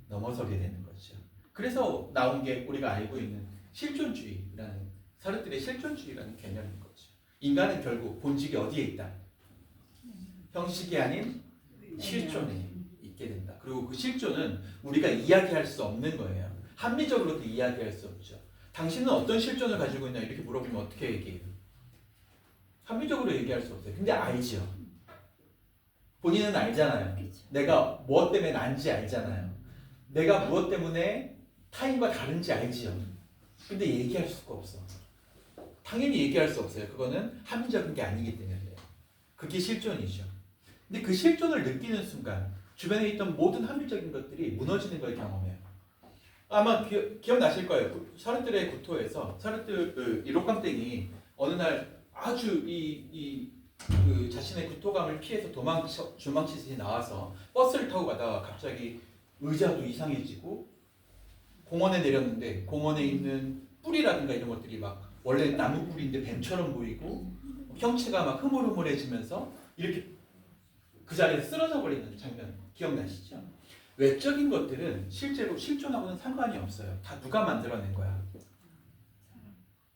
넘어서게 되는 거죠. 그래서 나온 게 우리가 알고 있는 실존주의라는, 사르트르의 실존주의라는 개념인 거죠. 인간은 결국 본질이 어디에 있다? 형식이 아닌 실존에 있게 된다. 그리고 그 실존은 우리가 이야기할 수 없는 거예요. 합리적으로도 이야기할 수 없죠. 당신은 어떤 실존을 가지고 있냐 이렇게 물어보면 어떻게 얘기해요? 합리적으로 얘기할 수 없어요. 근데 알죠. 본인은 알잖아요. 내가 무엇 때문에 난지 알잖아요. 내가 무엇 때문에 타인과 다른지 알지요. 근데 얘기할 수가 없어. 당연히 얘기할 수 없어요. 그거는 합리적인 게 아니기 때문에 그래요. 그게 실존이죠. 근데 그 실존을 느끼는 순간 주변에 있던 모든 합리적인 것들이 무너지는 걸 경험해요. 아마 기억나실 거예요. 사르트르의 구토에서 사르트르 이 로깡땡이 어느 날 아주 그 자신의 구토감을 피해서 도망치듯이 나와서 버스를 타고 가다가 갑자기 의자도 이상해지고 공원에 내렸는데 공원에 있는 뿌리라든가 이런 것들이 막 원래 나무 뿌리인데 뱀처럼 보이고 형체가 막 흐물흐물해지면서 이렇게 그 자리에서 쓰러져 버리는 장면 기억나시죠? 외적인 것들은 실제로 실존하고는 상관이 없어요. 다 누가 만들어낸 거야?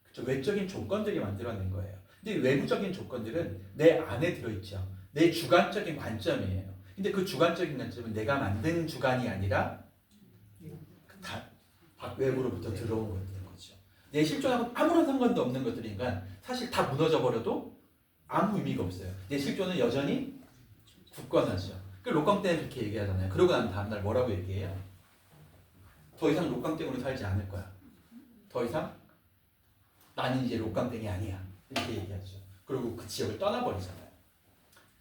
그렇죠? 외적인 조건들이 만들어낸 거예요. 근데 외부적인 조건들은 내 안에 들어있죠. 내 주관적인 관점이에요. 근데 그 주관적인 관점은 내가 만든 주관이 아니라 다 외부로부터 들어온 것들인 거죠. 내 실존하고 아무런 상관도 없는 것들이니까 사실 다 무너져 버려도 아무 의미가 없어요. 내 실존은 여전히 굳건하죠. 그 로깡땡은 그렇게 얘기하잖아요. 그러고 난 다음날 뭐라고 얘기해요? 더 이상 로깡땡으로 살지 않을 거야. 더 이상 나는 이제 로깡땡이 아니야. 이렇게 얘기하죠. 그리고 그 지역을 떠나버리잖아요.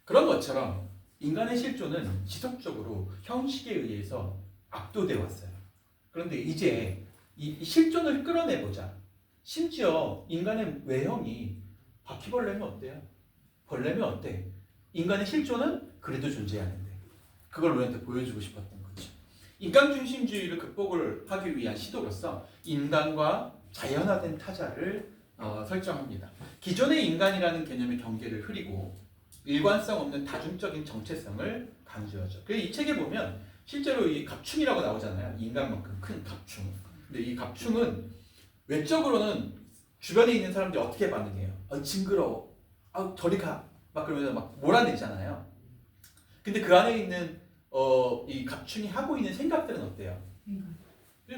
그런 것처럼 인간의 실존은 지속적으로 형식에 의해서 압도되어 왔어요. 그런데 이제 이 실존을 끌어내보자. 심지어 인간의 외형이 바퀴벌레면 어때요? 벌레면 어때? 인간의 실존은 그래도 존재하는데 그걸 우리한테 보여주고 싶었던 거죠. 인간중심주의를 극복을 하기 위한 시도로서 인간과 자연화된 타자를 설정합니다. 기존의 인간이라는 개념의 경계를 흐리고 일관성 없는 다중적인 정체성을 강조하죠. 그래서 이 책에 보면 실제로 이 갑충이라고 나오잖아요. 인간만큼 큰 갑충. 근데 이 갑충은 외적으로는 주변에 있는 사람들이 어떻게 반응해요? 징그러워. 저리 가. 막 그러면서 막 몰아내잖아요. 근데 그 안에 있는 이 갑충이 하고 있는 생각들은 어때요?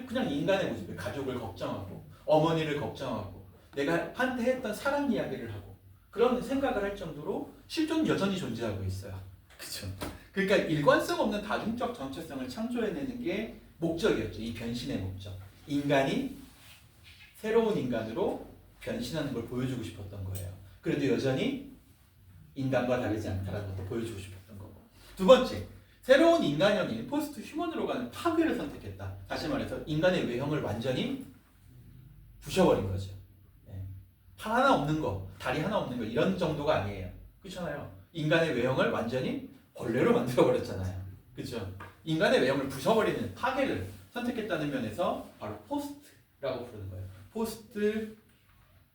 그냥 인간의 모습이에요. 가족을 걱정하고 어머니를 걱정하고 내가 한때 했던 사랑 이야기를 하고 그런 생각을 할 정도로 실존은 여전히 존재하고 있어요. 그렇죠? 그러니까 일관성 없는 다중적 정체성을 창조해내는 게 목적이었죠. 이 변신의 목적. 인간이 새로운 인간으로 변신하는 걸 보여주고 싶었던 거예요. 그래도 여전히 인간과 다르지 않다라는 것도 보여주고 싶었던 거고. 두 번째, 새로운 인간형인 포스트 휴먼으로 가는 파괴를 선택했다. 다시 말해서 인간의 외형을 완전히 부셔버린 거죠. 팔 하나 없는 거, 다리 하나 없는 거 이런 정도가 아니에요. 그렇잖아요. 인간의 외형을 완전히 벌레로 만들어 버렸잖아요. 그렇죠? 인간의 외형을 부숴버리는 파괴를 선택했다는 면에서 바로 포스트라고 부르는 거예요. 포스트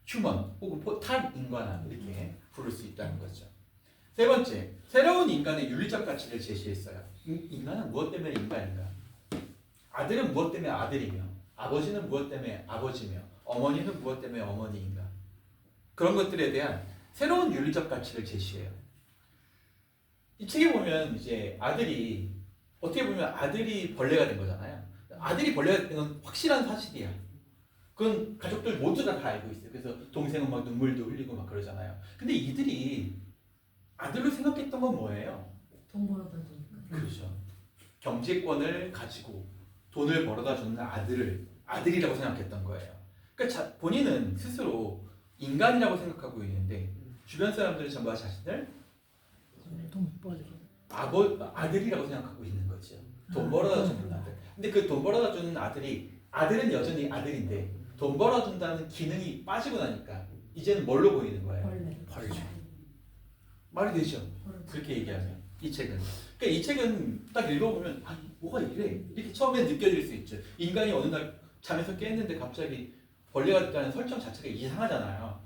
휴먼 혹은 탈인간화 이렇게 부를 수 있다는 거죠. 세 번째, 새로운 인간의 윤리적 가치를 제시했어요. 인간은 무엇 때문에 인간인가? 아들은 무엇 때문에 아들이며, 아버지는 무엇 때문에 아버지며, 어머니는 무엇 때문에 어머니인가? 그런 것들에 대한 새로운 윤리적 가치를 제시해요. 이 책에 보면 이제 아들이 어떻게 보면 아들이 벌레가 된 거잖아요. 아들이 벌레가 된 건 확실한 사실이야. 그건 가족들 모두 다 알고 있어요. 그래서 동생은 막 눈물도 흘리고 막 그러잖아요. 근데 이들이 아들로 생각했던 건 뭐예요? 돈 벌어다 주니까. 그렇죠. 경제권을 가지고 돈을 벌어다 주는 아들을 아들이라고 생각했던 거예요. 그러니까 본인은 스스로 인간이라고 생각하고 있는데 주변 사람들은 전부 다 자신을 돈 벌어. 아들이라고 생각하고 있는 거죠. 돈 벌어다 주는 아들. 근데 그 돈 벌어다 주는 아들은 여전히 아들인데 돈 벌어준다는 기능이 빠지고 나니까 이제는 뭘로 보이는 거예요? 벌레죠. 말이 되죠? 그렇게 얘기하면 이 책은. 그러니까 이 책은 딱 읽어보면 아 뭐가 이래? 이렇게 처음에 느껴질 수 있죠. 인간이 어느 날 잠에서 깼는데 갑자기 벌레가 됐다는 설정 자체가 이상하잖아요.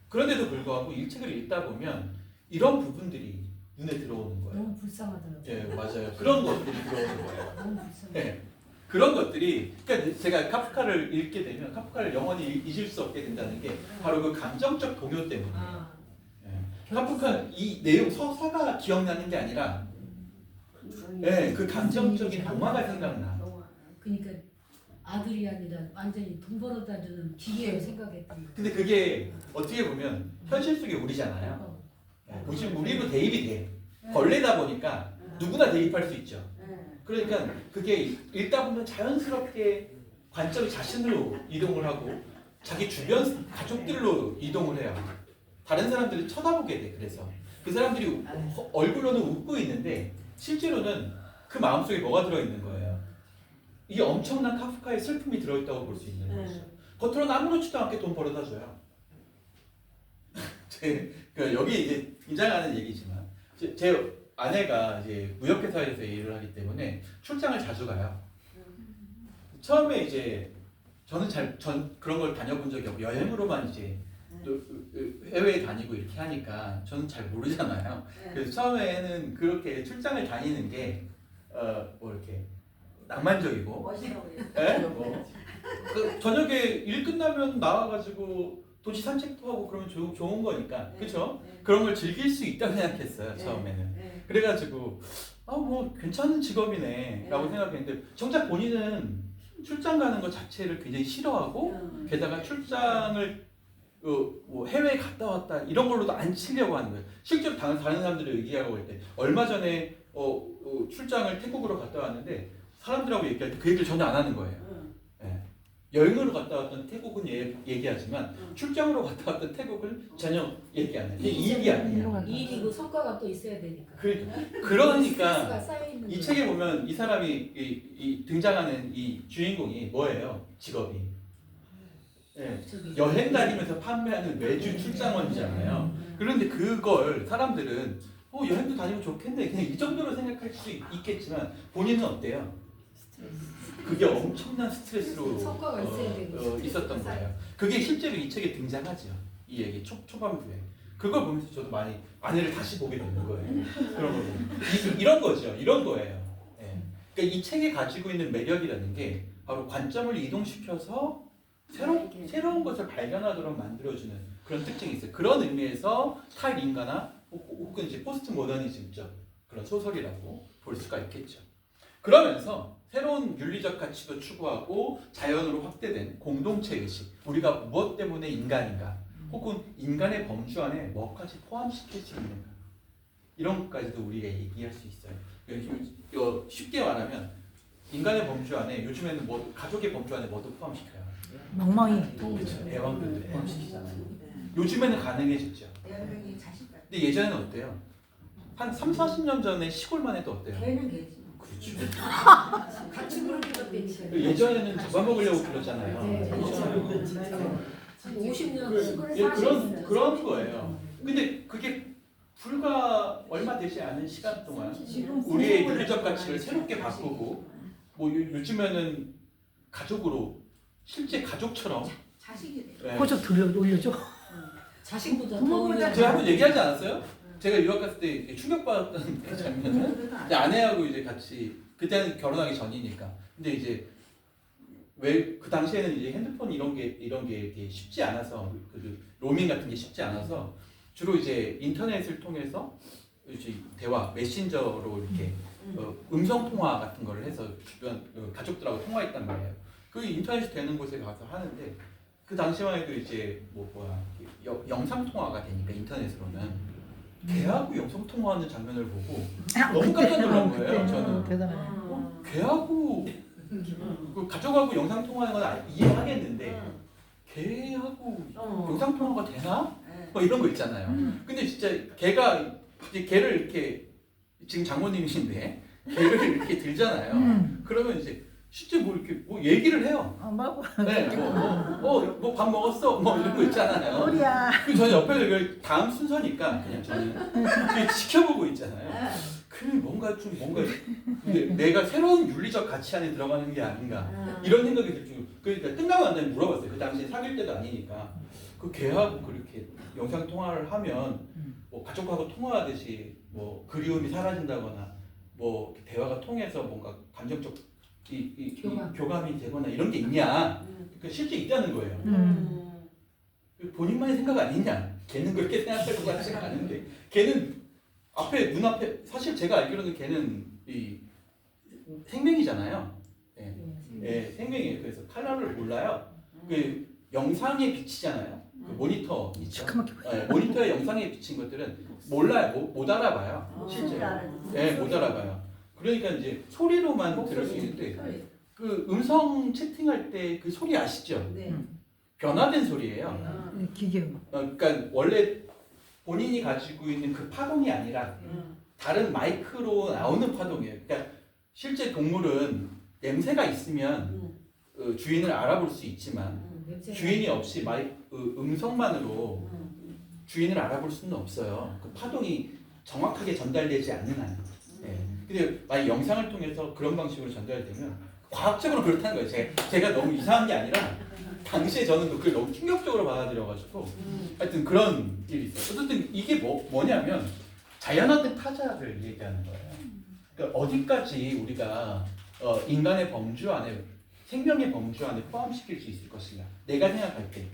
그런데도 불구하고 이 책을 읽다 보면 이런 부분들이 눈에 들어오는 거예요. 너무 불쌍하더라고요. 네, 맞아요. 그런 것들이 들어오는 거예요. 너무 불쌍해. 네. 그런 것들이 그러니까 제가 카프카를 읽게 되면 카프카를 영원히 잊을 수 없게 된다는 게 바로 그 감정적 동요 때문이에요. 아, 네. 카프카 이 내용 서사가 기억나는 게 아니라 네, 그 감정적인 동화가 생각나. 그러니까 아들이 아니라 완전히 돈 벌어다 주는 기계로 생각했던 거. 근데 그게 어떻게 보면 현실 속의 우리잖아요. 네, 우리로 대입이 돼. 벌레다 보니까 누구나 대입할 수 있죠. 그러니까 그게 읽다 보면 자연스럽게 관점이 자신으로 이동을 하고 자기 주변 가족들로 이동을 해요. 다른 사람들을 쳐다보게 돼. 그래서 그 사람들이 얼굴로는 웃고 있는데 실제로는 그 마음속에 뭐가 들어있는 거예요. 이게 엄청난 카프카의 슬픔이 들어있다고 볼 수 있는 거죠. 겉으로는 아무렇지도 않게 돈 벌어다 줘요. 여기 이제 긴장하는 얘기지만 제 아내가 이제 무역회사에서 일을 하기 때문에 출장을 자주 가요. 처음에 이제 저는 전 그런 걸 다녀본 적이 없고 여행으로만 이제 또 해외에 다니고 이렇게 하니까 저는 잘 모르잖아요. 그래서 처음에는 그렇게 출장을 다니는 게 뭐 이렇게 낭만적이고 그 저녁에 일 끝나면 나와가지고 도시 산책도 하고 그러면 좋은 거니까 그렇죠? 그런 걸 즐길 수 있다고 생각했어요 처음에는. 그래가지고 뭐 괜찮은 직업이네 라고 생각했는데 정작 본인은 출장 가는 것 자체를 굉장히 싫어하고 게다가 출장을 뭐 해외에 갔다 왔다 이런 걸로도 안 치려고 하는 거예요. 실제로 다른 사람들이 얘기하고 할 때 얼마 전에 출장을 태국으로 갔다 왔는데 사람들하고 얘기할 때 그 얘기를 전혀 안 하는 거예요. 여행으로 갔다 왔던 태국은 얘기하지만 출장으로 갔다 왔던 태국은 전혀 얘기 안 해요. 이게 일이 아니에요. 일이고 성과가 또 있어야 되니까. 그러니까 이 책에 보면 이 사람이 이 등장하는 이 주인공이 뭐예요? 직업이 여행 다니면서 판매하는 외주 출장원이잖아요. 그런데 그걸 사람들은 여행도 다니면 좋겠네 그냥 이 정도로 생각할 수 있겠지만 본인은 어때요? 그게 엄청난 스트레스로 성과가 있어야 되고 있었던 거예요. 그게 실제로 이 책에 등장하죠. 이 얘기 초반부에. 그걸 보면서 저도 많이 아내를 다시 보게 되는 거예요. 그런 거 보면. 이런 거죠. 이런 거예요. 네. 그러니까 이 책이 가지고 있는 매력이라는 게 바로 관점을 이동시켜서 새로운 것을 발견하도록 만들어주는 그런 특징이 있어요. 그런 의미에서 탈인간화 혹은 이제 포스트 모더니즘적 그런 소설이라고 볼 수가 있겠죠. 그러면서 새로운 윤리적 가치도 추구하고 자연으로 확대된 공동체 의식, 우리가 무엇 때문에 인간인가, 혹은 인간의 범주 안에 뭐까지 포함시킬 수 있는가, 이런 것까지도 우리가 얘기할 수 있어요. 쉽게 말하면 인간의 범주 안에 요즘에는 가족의 범주 안에 뭐도 포함시켜요. 멍멍이. 그렇죠. 애완견도 포함시키잖아요. 요즘에는 가능해졌죠. 근데 예전에는 어때요? 한 3, 40년 전에 시골만 해도 어때요? 개는 개지. 그렇죠. 같이 그렇게 줬대니까. 예전에는 잡아먹으려고 그랬잖아요. 네. 50년 그런 거예요. 근데 그게 불과 얼마 되지 않은 시간 동안 우리의 윤리적 가치를 새롭게 바꾸고 뭐 요즘에는 가족으로 실제 가족처럼 자식이 돼. 네. 호적 올려줘. 자식보다 부모보다 더 제가 한번 얘기하지 않았어요? 제가 유학 갔을 때 충격받았던 그 장면은 이제 아내하고 이제 같이 그때는 결혼하기 전이니까 근데 이제 왜 그 당시에는 이제 핸드폰 이런 게 이렇게 쉽지 않아서 그 로밍 같은 게 쉽지 않아서 주로 이제 인터넷을 통해서 이제 대화 메신저로 이렇게 음성 통화 같은 거를 해서 주변 가족들하고 통화했단 말이에요. 그 인터넷이 되는 곳에 가서 하는데 그 당시만 해도 이제 영상 통화가 되니까 인터넷으로는 걔하고 영상 통화하는 장면을 보고 너무 깜짝 놀란 거예요. 저는 걔하고 그 가족하고 영상 통화하는 건 이해하겠는데 걔하고 영상 통화가 되나? 뭐 이런 거 있잖아요. 근데 진짜 걔가 이제 걔를 이렇게 지금 장모님이신데 걔를 이렇게 들잖아요. 그러면 이제 실제 뭐 이렇게 뭐 얘기를 해요. 네, 뭐 밥 먹었어? 뭐 이런 거 있잖아요. 그 저는 옆에서 이걸 다음 순서니까 그냥 저는 그냥 지켜보고 있잖아요. 그 뭔가 근데 내가 새로운 윤리적 가치 안에 들어가는 게 아닌가 이런 생각이 들죠. 그러니까 끝나고 난 다음에 물어봤어요. 그 당시에 사귈 때도 아니니까 그 걔하고 그렇게 영상 통화를 하면 뭐 가족하고 통화하듯이 뭐 그리움이 사라진다거나 뭐 대화가 통해서 뭔가 감정적 교감이 되거나 이런 게 있냐? 그러니까 실제 있다는 거예요. 본인만의 생각 아니냐? 걔는 그렇게 생각할 것 같지가 않은데 걔는 눈앞에 사실 제가 알기로는 걔는 이 생명이잖아요. 예, 생명이에요. 그래서 컬러를 몰라요. 그 영상에 비치잖아요. 그 모니터 있죠. 예, 모니터에 영상에 비친 것들은 몰라요. 못 알아봐요. 실제로. 예, 못 알아봐요. 그러니까 이제 소리로만 들을 수 있는데 그 음성 채팅할 때 그 소리 아시죠? 네. 변화된 소리예요. 기계. 그러니까 원래 본인이 가지고 있는 그 파동이 아니라 다른 마이크로 나오는 파동이에요. 그러니까 실제 동물은 냄새가 있으면 주인을 알아볼 수 있지만 주인이 없이 음성만으로 주인을 알아볼 수는 없어요. 그 파동이 정확하게 전달되지 않는 한. 근데 만약 영상을 통해서 그런 방식으로 전달되면 과학적으로 그렇다는 거예요. 제가 너무 이상한 게 아니라 당시에 저는 그걸 너무 충격적으로 받아들여가지고 하여튼 그런 일이 있어요. 어쨌든 이게 뭐냐면 자연학의 타자를 얘기하는 거예요. 그러니까 어디까지 우리가 인간의 범주 안에 생명의 범주 안에 포함시킬 수 있을 것인가. 내가 생각할 때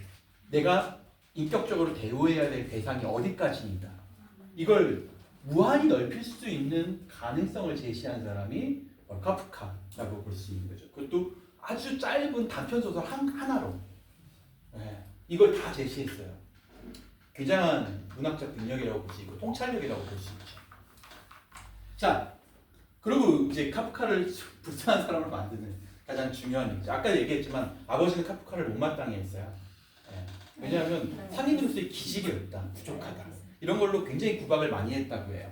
내가 인격적으로 대우해야 될 대상이 어디까지인가. 이걸 무한히 넓힐 수 있는 가능성을 제시한 사람이 카프카라고 볼 수 있는 거죠. 그것도 아주 짧은 단편 소설 하나로 이걸 다 제시했어요. 굉장한 문학적 능력이라고 볼 수 있고 통찰력이라고 볼 수 있죠. 자, 그리고 이제 카프카를 불쌍한 사람을 만드는 가장 중요한 일이죠. 아까 얘기했지만 아버지는 카프카를 못마땅해 했어요. 왜냐하면 상인으로서의 기질이 없다, 부족하다. 이런 걸로 굉장히 구박을 많이 했다고 해요.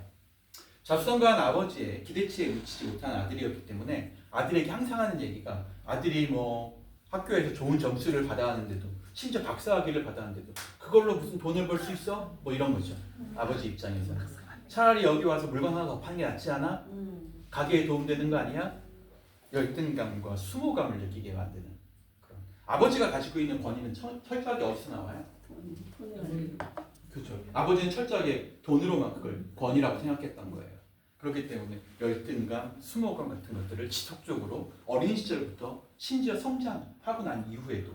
자수성가한 아버지의 기대치에 미치지 못한 아들이었기 때문에 아들에게 항상 하는 얘기가 아들이 뭐 학교에서 좋은 점수를 받아왔는데도 심지어 박사학위를 받았는데도 그걸로 무슨 돈을 벌 수 있어? 뭐 이런 거죠. 아버지 입장에서. 차라리 여기 와서 물건 하나 더 파는 게 낫지 않아? 가게에 도움되는 거 아니야? 열등감과 수모감을 느끼게 만드는 그런. 아버지가 가지고 있는 권위는 철저하게 어디서 나와요? 그렇죠. 아버지는 철저하게 돈으로만 그걸 권위라고 생각했던 거예요. 그렇기 때문에 열등감, 수모감 같은 것들을 지속적으로 어린 시절부터 심지어 성장하고 난 이후에도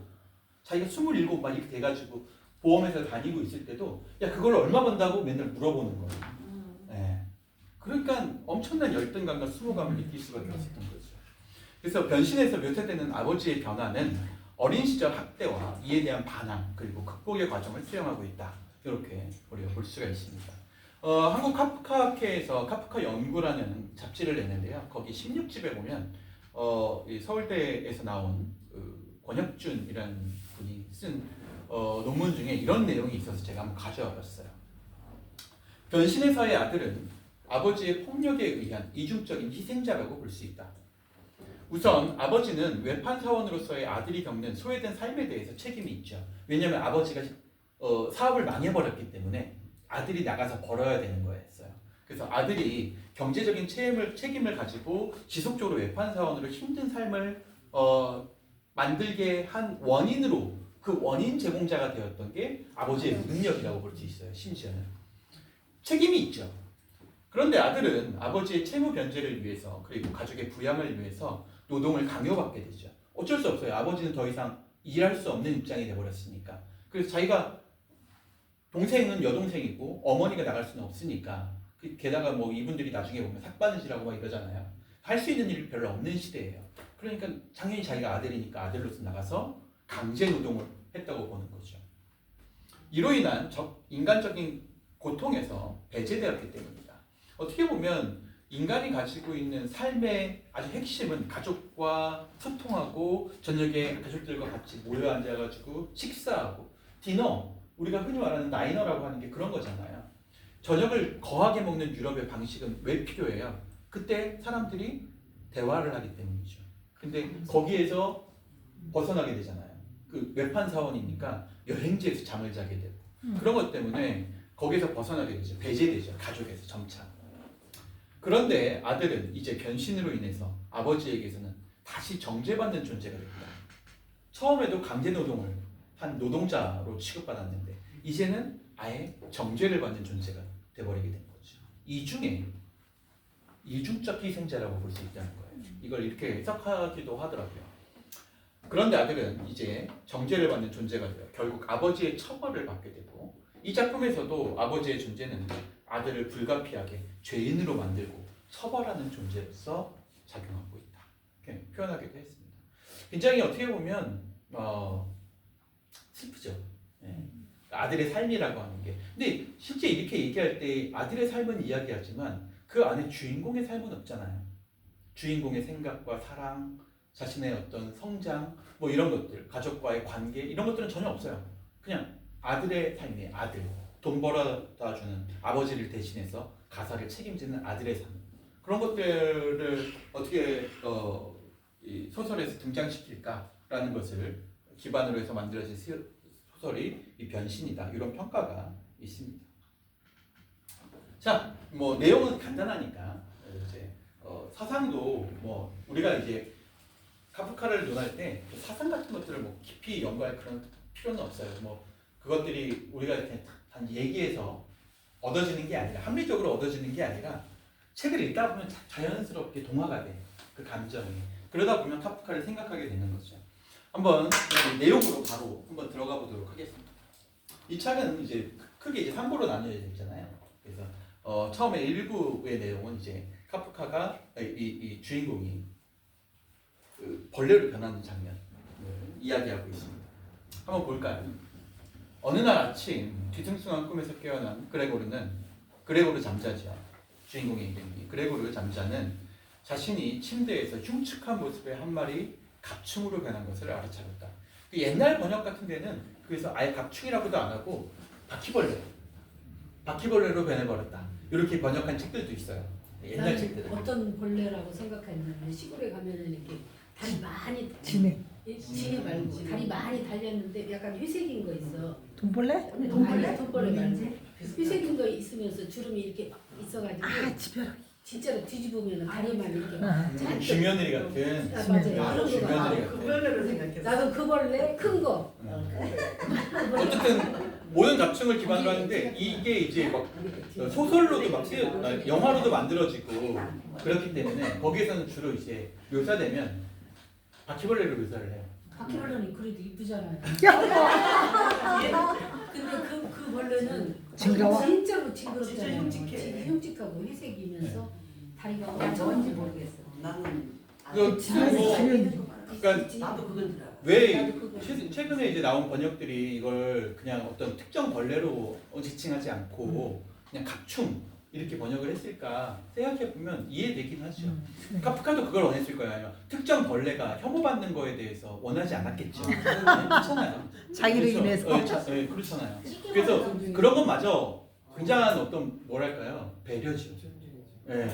자기가 27 막 이렇게 돼가지고 보험회사 다니고 있을 때도 야 그걸 얼마 번다고 맨날 물어보는 거예요. 네. 그러니까 엄청난 열등감과 수모감을 느낄 수밖에 없었던 거죠. 그래서 변신해서 묘사되는 아버지의 변화는 어린 시절 학대와 이에 대한 반항 그리고 극복의 과정을 수행하고 있다. 이렇게 우리가 볼 수가 있습니다. 한국 카프카학회에서 카프카 연구라는 잡지를 내는데요. 거기 16집에 보면 이 서울대에서 나온 권혁준이라는 분이 쓴 논문 중에 이런 내용이 있어서 제가 한번 가져와 봤어요. 변신에서의 아들은 아버지의 폭력에 의한 이중적인 희생자라고 볼 수 있다. 우선 아버지는 외판 사원으로서의 아들이 겪는 소외된 삶에 대해서 책임이 있죠. 왜냐하면 아버지가 사업을 망해버렸기 때문에 아들이 나가서 벌어야 되는 거였어요. 그래서 아들이 경제적인 책임을 가지고 지속적으로 외판 사원으로 힘든 삶을 만들게 한 원인으로 그 원인 제공자가 되었던 게 아버지의 능력이라고 볼 수 있어요. 심지어는 책임이 있죠. 그런데 아들은 아버지의 채무 변제를 위해서 그리고 가족의 부양을 위해서 노동을 강요받게 되죠. 어쩔 수 없어요. 아버지는 더 이상 일할 수 없는 입장이 되어버렸으니까. 그래서 자기가 동생은 여동생이고 어머니가 나갈 수는 없으니까 게다가 뭐 이분들이 나중에 보면 삭바느질하고 막 이러잖아요. 할 수 있는 일이 별로 없는 시대예요. 그러니까 당연히 자기가 아들이니까 아들로서 나가서 강제 노동을 했다고 보는 거죠. 이로 인한 인간적인 고통에서 배제되었기 때문입니다. 어떻게 보면 인간이 가지고 있는 삶의 아주 핵심은 가족과 소통하고 저녁에 가족들과 같이 모여 앉아가지고 식사하고 디너, 우리가 흔히 말하는 다이너라고 하는 게 그런 거잖아요. 저녁을 거하게 먹는 유럽의 방식은 왜 필요해요? 그때 사람들이 대화를 하기 때문이죠. 근데 거기에서 벗어나게 되잖아요. 그 외판 사원이니까 여행지에서 잠을 자게 되고 그런 것 때문에 거기에서 벗어나게 되죠. 배제되죠. 가족에서 점차. 그런데 아들은 이제 변신으로 인해서 아버지에게서는 다시 정죄받는 존재가 됩니다. 처음에도 강제 노동을 한 노동자로 취급받았는데 이제는 아예 정죄를 받는 존재가 돼버리게 된 거죠. 이중적 희생자라고 볼 수 있다는 거예요. 이걸 이렇게 해석하기도 하더라고요. 그런데 아들은 이제 정죄를 받는 존재가 돼요. 결국 아버지의 처벌을 받게 되고 이 작품에서도 아버지의 존재는 아들을 불가피하게 죄인으로 만들고 처벌하는 존재로서 작용하고 있다. 이렇게 표현하기도 했습니다. 굉장히 어떻게 보면 슬프죠. 네. 아들의 삶이라고 하는 게. 근데 실제 이렇게 얘기할 때 아들의 삶은 이야기하지만 그 안에 주인공의 삶은 없잖아요. 주인공의 생각과 사랑, 자신의 어떤 성장, 뭐 이런 것들, 가족과의 관계 이런 것들은 전혀 없어요. 그냥 아들의 삶이에요. 아들. 돈 벌어다 주는 아버지를 대신해서 가사를 책임지는 아들의 삶. 그런 것들을 어떻게 이 소설에서 등장시킬까라는 것을 기반으로 해서 만들어진 소설이 이 변신이다. 이런 평가가 있습니다. 자, 뭐 내용은 간단하니까 이제 사상도 뭐 우리가 이제 카프카를 논할 때 사상 같은 것들을 뭐 깊이 연구할 그런 필요는 없어요. 뭐 그것들이 우리가 이렇게 단 얘기해서 얻어지는 게 아니라 합리적으로 얻어지는 게 아니라 책을 읽다 보면 자연스럽게 동화가 돼. 그 감정이. 그러다 보면 카프카를 생각하게 되는 거죠. 한번 내용으로 바로 한번 들어가 보도록 하겠습니다. 이 책은 이제 크게 이제 3부로 나뉘어져 있잖아요. 그래서 처음에 1부의 내용은 이제 카프카가 이 주인공이 그 벌레로 변하는 장면을 이야기하고 있습니다. 한번 볼까요? 어느 날 아침 뒤숭숭한 꿈에서 깨어난 그레고르 잠자죠. 주인공의 이름이 그레고르 잠자는 자신이 침대에서 흉측한 모습의 한 마리 갑충으로 변한 것을 알아차렸다. 그 옛날 번역 같은 데는 그래서 아예 갑충이라고도 안 하고 바퀴벌레로 변해버렸다. 이렇게 번역한 책들도 있어요. 옛날 책들은. 어떤 벌레라고 생각했는데 시골에 가면은 이렇게 다리 많이 진해. 진해 말고 다리 많이 달렸는데 약간 회색인 거 있어. 돈벌레? 돈벌레 말고 회색인 거 있으면서 주름이 이렇게 있어가지고 집여라. 진짜로 뒤집으면 다리만 이렇게 잔뜩. 주며느리 같은. 아, 맞아요. 주며느리 같은. 그걸로 생각했어. 나도 그 벌레 큰 거. 어쨌든 모든 갑충을 기반으로 하는데 이게 이제 막 소설로도 막 영화로도 만들어지고 그렇기 때문에 거기에서는 주로 이제 묘사되면 바퀴벌레로 묘사를 해요. 바퀴벌레는 그래도 이쁘잖아요. 근데 그 벌레는 징그러워? 진짜로 징그럽잖아요. 진짜 흉측해. 흉측하고 회색이면서 다리가 뭔지 모르겠어. 나는 그러니까 나도 그건 줄 알아. 왜 최근에 이제 나온 번역들이 이걸 그냥 어떤 특정 벌레로 지칭하지 않고 그냥 갑충 이렇게 번역을 했을까 생각해 보면 이해되긴 하죠. 카프카도 그걸 원했을 거예요. 아니면 특정 벌레가 혐오받는 거에 대해서 원하지 않았겠죠. 그렇잖아요. 자기를 그렇죠. 인해서. 네, 그렇잖아요. 그래서 그런 것마저 굉장한 어떤 뭐랄까요 배려죠. 예.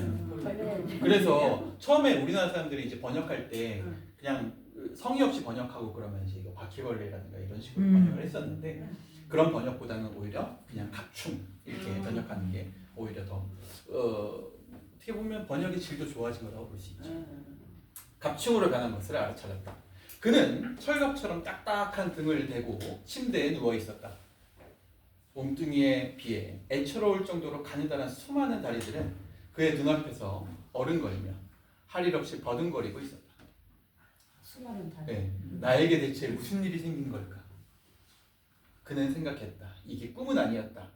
벌레. 그래서 처음에 우리나라 사람들이 이제 번역할 때 그냥 성의 없이 번역하고 그러면 이제 이거 바퀴벌레라든가 이런 식으로 번역을 했었는데 그런 번역보다는 오히려 그냥 갑충 이렇게 번역하는 게 오히려 더 어떻게 보면 번역의 질도 좋아진 거라고 볼 수 있죠. 갑충으로 변한 것을 알아차렸다. 그는 철갑처럼 딱딱한 등을 대고 침대에 누워 있었다. 몸뚱이에 비해 애처로울 정도로 가느다란 수많은 다리들은 그의 눈앞에서 어른거리며 할 일 없이 버둥거리고 있었다. 수많은 다리. 네, 나에게 대체 무슨 일이 생긴 걸까? 그는 생각했다. 이게 꿈은 아니었다.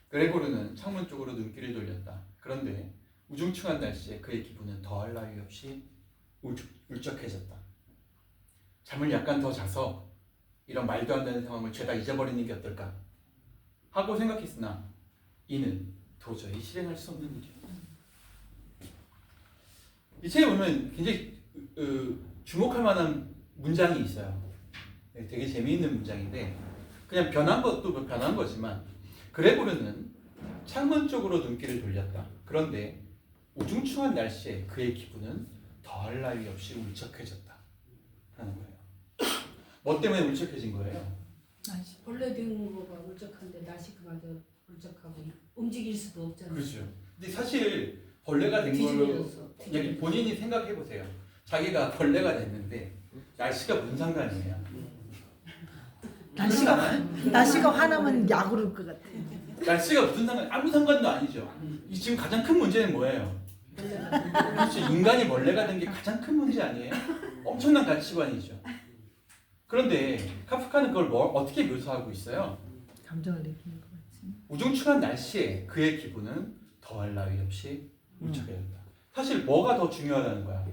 그레고르는 창문 쪽으로 눈길을 돌렸다. 그런데 우중충한 날씨에 그의 기분은 더할 나위 없이 울적해졌다. 잠을 약간 더 자서 이런 말도 안 되는 상황을 죄다 잊어버리는 게 어떨까 하고 생각했으나 이는 도저히 실행할 수 없는 일이었다. 이 책에 보면 굉장히 주목할 만한 문장이 있어요. 되게 재미있는 문장인데 그냥 변한 것도 변한 거지만 그레고르는 창문 쪽으로 눈길을 돌렸다. 그런데 우중충한 날씨에 그의 기분은 더할 나위 없이 울적해졌다 하는 거예요. 뭐 때문에 울적해진 거예요? 벌레 된 거가 울적한데 날씨 그마저 울적하고 움직일 수도 없잖아요. 그렇죠. 근데 사실 벌레가 된 걸로 그냥 본인이 생각해 보세요. 자기가 벌레가 됐는데 날씨가 무슨 상관이에요? 날씨가 화나면 약오를 것 같아. 날씨가 무슨 상관? 아무 상관도 아니죠. 이 지금 가장 큰 문제는 뭐예요? 그렇죠. 인간이 벌레가 된 게 가장 큰 문제 아니에요? 엄청난 가치관이죠. 그런데 카프카는 그걸 어떻게 묘사하고 있어요? 감정을 느끼는 것 같지. 우중충한 날씨에 그의 기분은 더할 나위 없이 울적해졌다. 사실 뭐가 더 중요하다는 거야?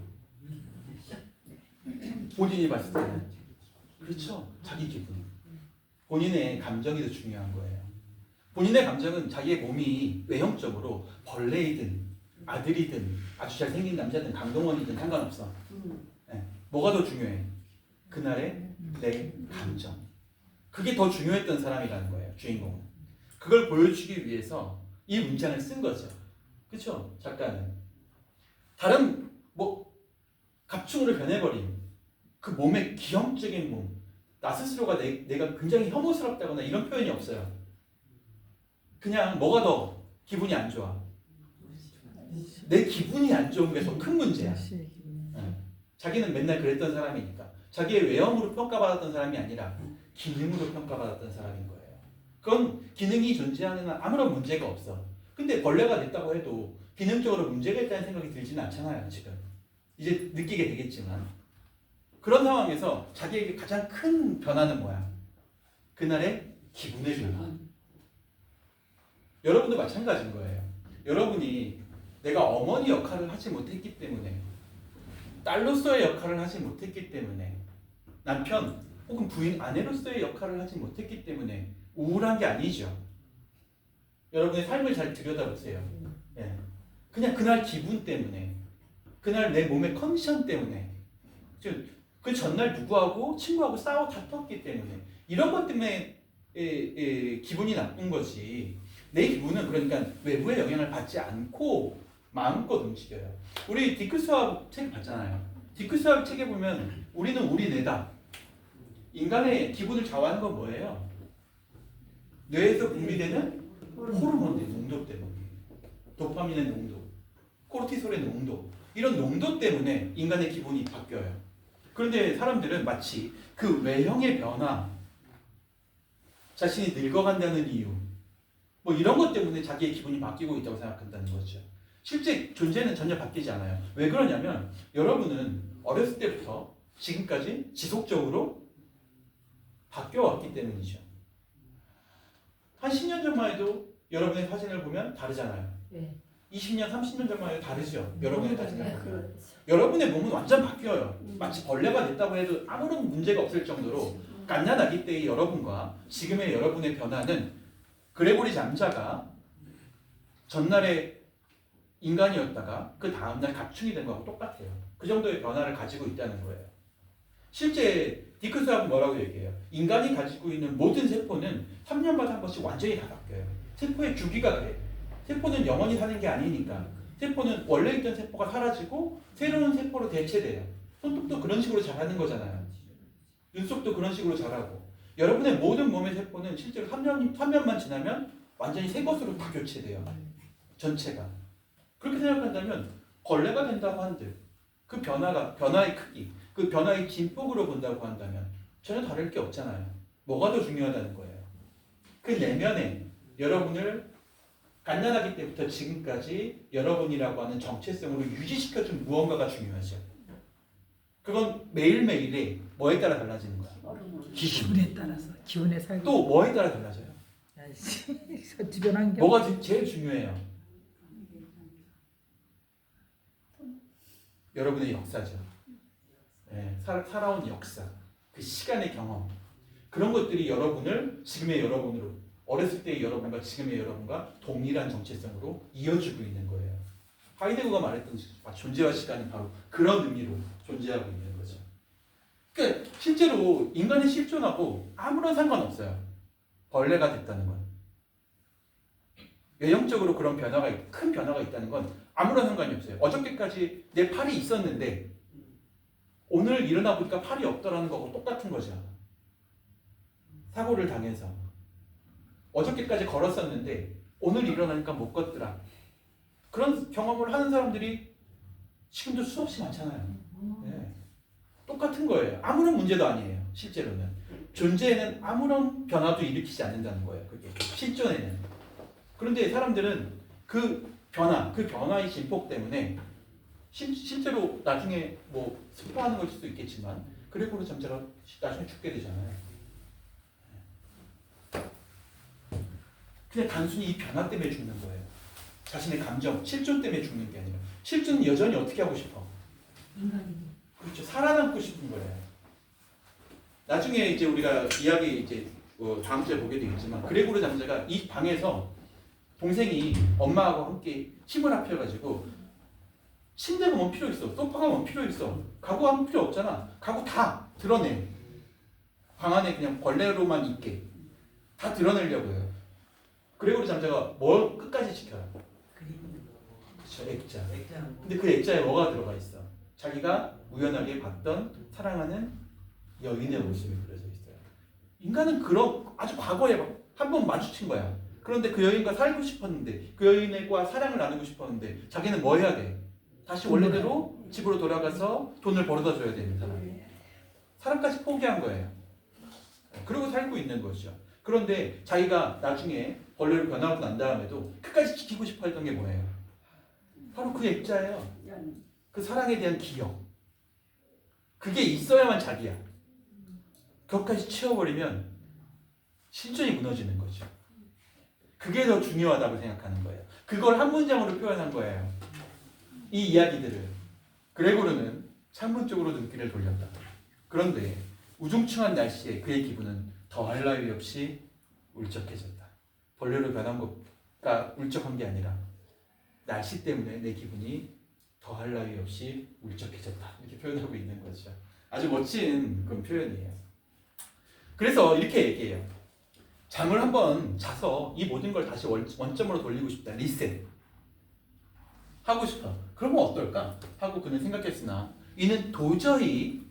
본인이 봤을 때는 그렇죠. 자기 기분. 본인의 감정이 더 중요한 거예요. 본인의 감정은 자기의 몸이 외형적으로 벌레이든 아들이든 아주 잘생긴 남자든 강동원이든 상관없어. 네. 뭐가 더 중요해? 그날의 내 감정. 그게 더 중요했던 사람이라는 거예요. 주인공은. 그걸 보여주기 위해서 이 문장을 쓴 거죠. 그렇죠? 작가는. 다른 갑충으로 변해버린 그 몸의 기형적인 몸, 나 스스로가 내가 굉장히 혐오스럽다거나 이런 표현이 없어요. 그냥 뭐가 더 기분이 안 좋아? 내 기분이 안 좋은 게 더 큰 문제야. 자기는 맨날 그랬던 사람이니까. 자기의 외형으로 평가받았던 사람이 아니라 기능으로 평가받았던 사람인 거예요. 그건 기능이 존재하는 한 아무런 문제가 없어. 근데 벌레가 됐다고 해도 기능적으로 문제가 있다는 생각이 들지는 않잖아요. 지금. 이제 느끼게 되겠지만. 그런 상황에서 자기에게 가장 큰 변화는 뭐야? 그날의 기분의 변화. 여러분도 마찬가지인 거예요. 여러분이 내가 어머니 역할을 하지 못했기 때문에, 딸로서의 역할을 하지 못했기 때문에, 남편 혹은 부인, 아내로서의 역할을 하지 못했기 때문에 우울한 게 아니죠. 여러분의 삶을 잘 들여다보세요. 예. 그냥 그날 기분 때문에, 그날 내 몸의 컨디션 때문에, 그 전날 누구하고 친구하고 싸워 다퉜기 때문에 이런 것 때문에 기분이 나쁜 거지. 내 기분은 그러니까 외부의 영향을 받지 않고 마음껏 움직여요. 우리 디크 수학 책 봤잖아요. 디크 수학 책에 보면 우리는 우리 뇌다. 인간의 기분을 좌우하는 건 뭐예요? 뇌에서 분비되는 호르몬의 농도 때문에, 도파민의 농도, 코르티솔의 농도, 이런 농도 때문에 인간의 기분이 바뀌어요. 그런데 사람들은 마치 그 외형의 변화, 자신이 늙어간다는 이유, 이런 것 때문에 자기의 기분이 바뀌고 있다고 생각한다는 거죠. 실제 존재는 전혀 바뀌지 않아요. 왜 그러냐면 여러분은 어렸을 때부터 지금까지 지속적으로 바뀌어왔기 때문이죠. 한 10년 전만 해도 여러분의 사진을 보면 다르잖아요. 네. 20년, 30년 전만 해도 다르죠. 여러분의 사진을 보면. 그렇죠. 여러분의 몸은 완전 바뀌어요. 마치 벌레가 됐다고 해도 아무런 문제가 없을 정도로 갓난 아기 때의 여러분과 지금의 여러분의 변화는 그레고리 잠자가 전날의 인간이었다가 그 다음날 갑충이 된 거하고 똑같아요. 그 정도의 변화를 가지고 있다는 거예요. 실제 디크 수학은 뭐라고 얘기해요? 인간이 가지고 있는 모든 세포는 3년마다 한 번씩 완전히 다 바뀌어요. 세포의 주기가 그래. 세포는 영원히 사는 게 아니니까 세포는 원래 있던 세포가 사라지고 새로운 세포로 대체돼요. 손톱도 그런 식으로 자라는 거잖아요. 눈썹도 그런 식으로 자라고. 여러분의 모든 몸의 세포는 실제로 3년만 지나면 완전히 새 것으로 다 교체돼요. 전체가. 그렇게 생각한다면 걸레가 된다고 한들 그 변화의 크기, 그 변화의 진폭으로 본다고 한다면 전혀 다를 게 없잖아요. 뭐가 더 중요하다는 거예요. 그 내면에 여러분을 갓난아기 때부터 지금까지 여러분이라고 하는 정체성으로 유지시켜준 무언가가 중요하죠. 그건 매일매일의 뭐에 따라 달라지는 거야? 기분에 따라서 기분에 살고. 또 뭐에 따라 달라져요? 야씨, 주변 환경. 뭐가 제일 중요해요? 여러분의 역사죠. 네, 살아온 역사, 그 시간의 경험, 그런 것들이 여러분을 지금의 여러분으로, 어렸을 때의 여러분과 지금의 여러분과 동일한 정체성으로 이어주고 있는 거예요. 하이데거가 말했던 존재와 시간이 바로 그런 의미로 존재하고 있는 거죠. 그러니까 실제로 인간의 실존하고 아무런 상관없어요. 벌레가 됐다는 건. 외형적으로 그런 큰 변화가 있다는 건 아무런 상관이 없어요. 어저께까지 내 팔이 있었는데 오늘 일어나 보니까 팔이 없더라는 거하고 똑같은 거죠. 사고를 당해서 어저께까지 걸었었는데 오늘 일어나니까 못 걷더라. 그런 경험을 하는 사람들이 지금도 수없이 많잖아요. 네. 똑같은 거예요. 아무런 문제도 아니에요. 실제로는 존재에는 아무런 변화도 일으키지 않는다는 거예요. 그게 실존에는. 그런데 사람들은 그 변화의 진폭 때문에 실제로 나중에 뭐 스포하는 걸 수도 있겠지만 그레고로 잠자가 나중에 죽게 되잖아요. 그냥 단순히 이 변화 때문에 죽는 거예요. 자신의 감정, 실존 때문에 죽는 게 아니라 실존은 여전히 어떻게 하고 싶어? 인간이. 그렇죠. 살아남고 싶은 거예요. 나중에 이제 우리가 이야기 이제 다음 주에 보게 되겠지만 그레고르 잠자가 이 방에서 동생이 엄마하고 함께 힘을 합쳐가지고 침대가 뭔 필요 있어? 소파가 뭔 필요 있어? 가구 아무 필요 없잖아. 가구 다 드러내. 방 안에 그냥 걸레로만 있게 다 드러내려고 해요. 그레고르 잠자가 뭘 끝까지 지켜요? 그렇죠. 액자. 근데 그 액자에 뭐가 들어가 있어? 자기가 우연하게 봤던 사랑하는 여인의 모습이 그려져 있어요. 인간은 그런 아주 과거에 한 번 마주친 거야. 그런데 그 여인과 살고 싶었는데 그 여인과 사랑을 나누고 싶었는데 자기는 뭐 해야 돼? 다시 원래대로 집으로 돌아가서 돈을 벌어다 줘야 되는 사람. 사랑까지 포기한 거예요. 그러고 살고 있는 거죠. 그런데 자기가 나중에 벌레로 변하고 난 다음에도 끝까지 지키고 싶어 했던 게 뭐예요? 바로 그 액자예요. 그 사랑에 대한 기억. 그게 있어야만 자기야. 그것까지 치워버리면 실존이 무너지는 거죠. 그게 더 중요하다고 생각하는 거예요. 그걸 한 문장으로 표현한 거예요. 이 이야기들을. 그레고르는 창문 쪽으로 눈길을 돌렸다. 그런데 우중충한 날씨에 그의 기분은 더할 나위 없이 울적해졌다. 벌레로 변한 것가 울적한 게 아니라 날씨 때문에 내 기분이 더할 나위 없이 울적해졌다. 이렇게 표현하고 있는 거죠. 아주 멋진 그런 표현이에요. 그래서 이렇게 얘기해요. 잠을 한번 자서 이 모든 걸 다시 원점으로 돌리고 싶다. 리셋. 하고 싶어. 그러면 어떨까? 하고 그는 생각했으나 이는 도저히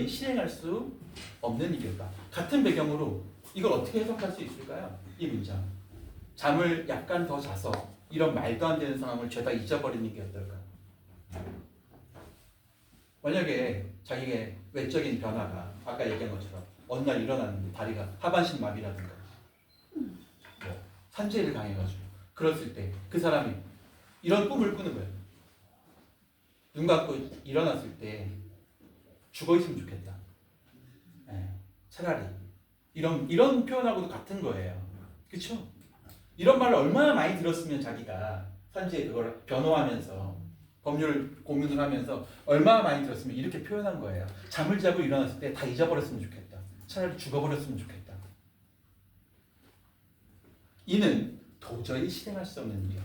실행할 수 없는 일이었다. 같은 배경으로 이걸 어떻게 해석할 수 있을까요? 이 문장. 잠을 약간 더 자서 이런 말도 안 되는 상황을 죄다 잊어버리는 게 어떨까? 만약에 자기의 외적인 변화가 아까 얘기한 것처럼 어느 날 일어났는데 다리가 하반신 마비라든가 뭐 산재를 당해가지고 그랬을 때 그 사람이 이런 꿈을 꾸는 거예요. 눈 감고 일어났을 때 죽어 있으면 좋겠다. 네, 차라리 이런 표현하고도 같은 거예요. 그렇죠? 이런 말을 얼마나 많이 들었으면 자기가 산지에 그걸 변호하면서 법률 고민을 하면서 얼마나 많이 들었으면 이렇게 표현한 거예요. 잠을 자고 일어났을 때 다 잊어버렸으면 좋겠다. 차라리 죽어버렸으면 좋겠다. 이는 도저히 실행할 수 없는 일이야.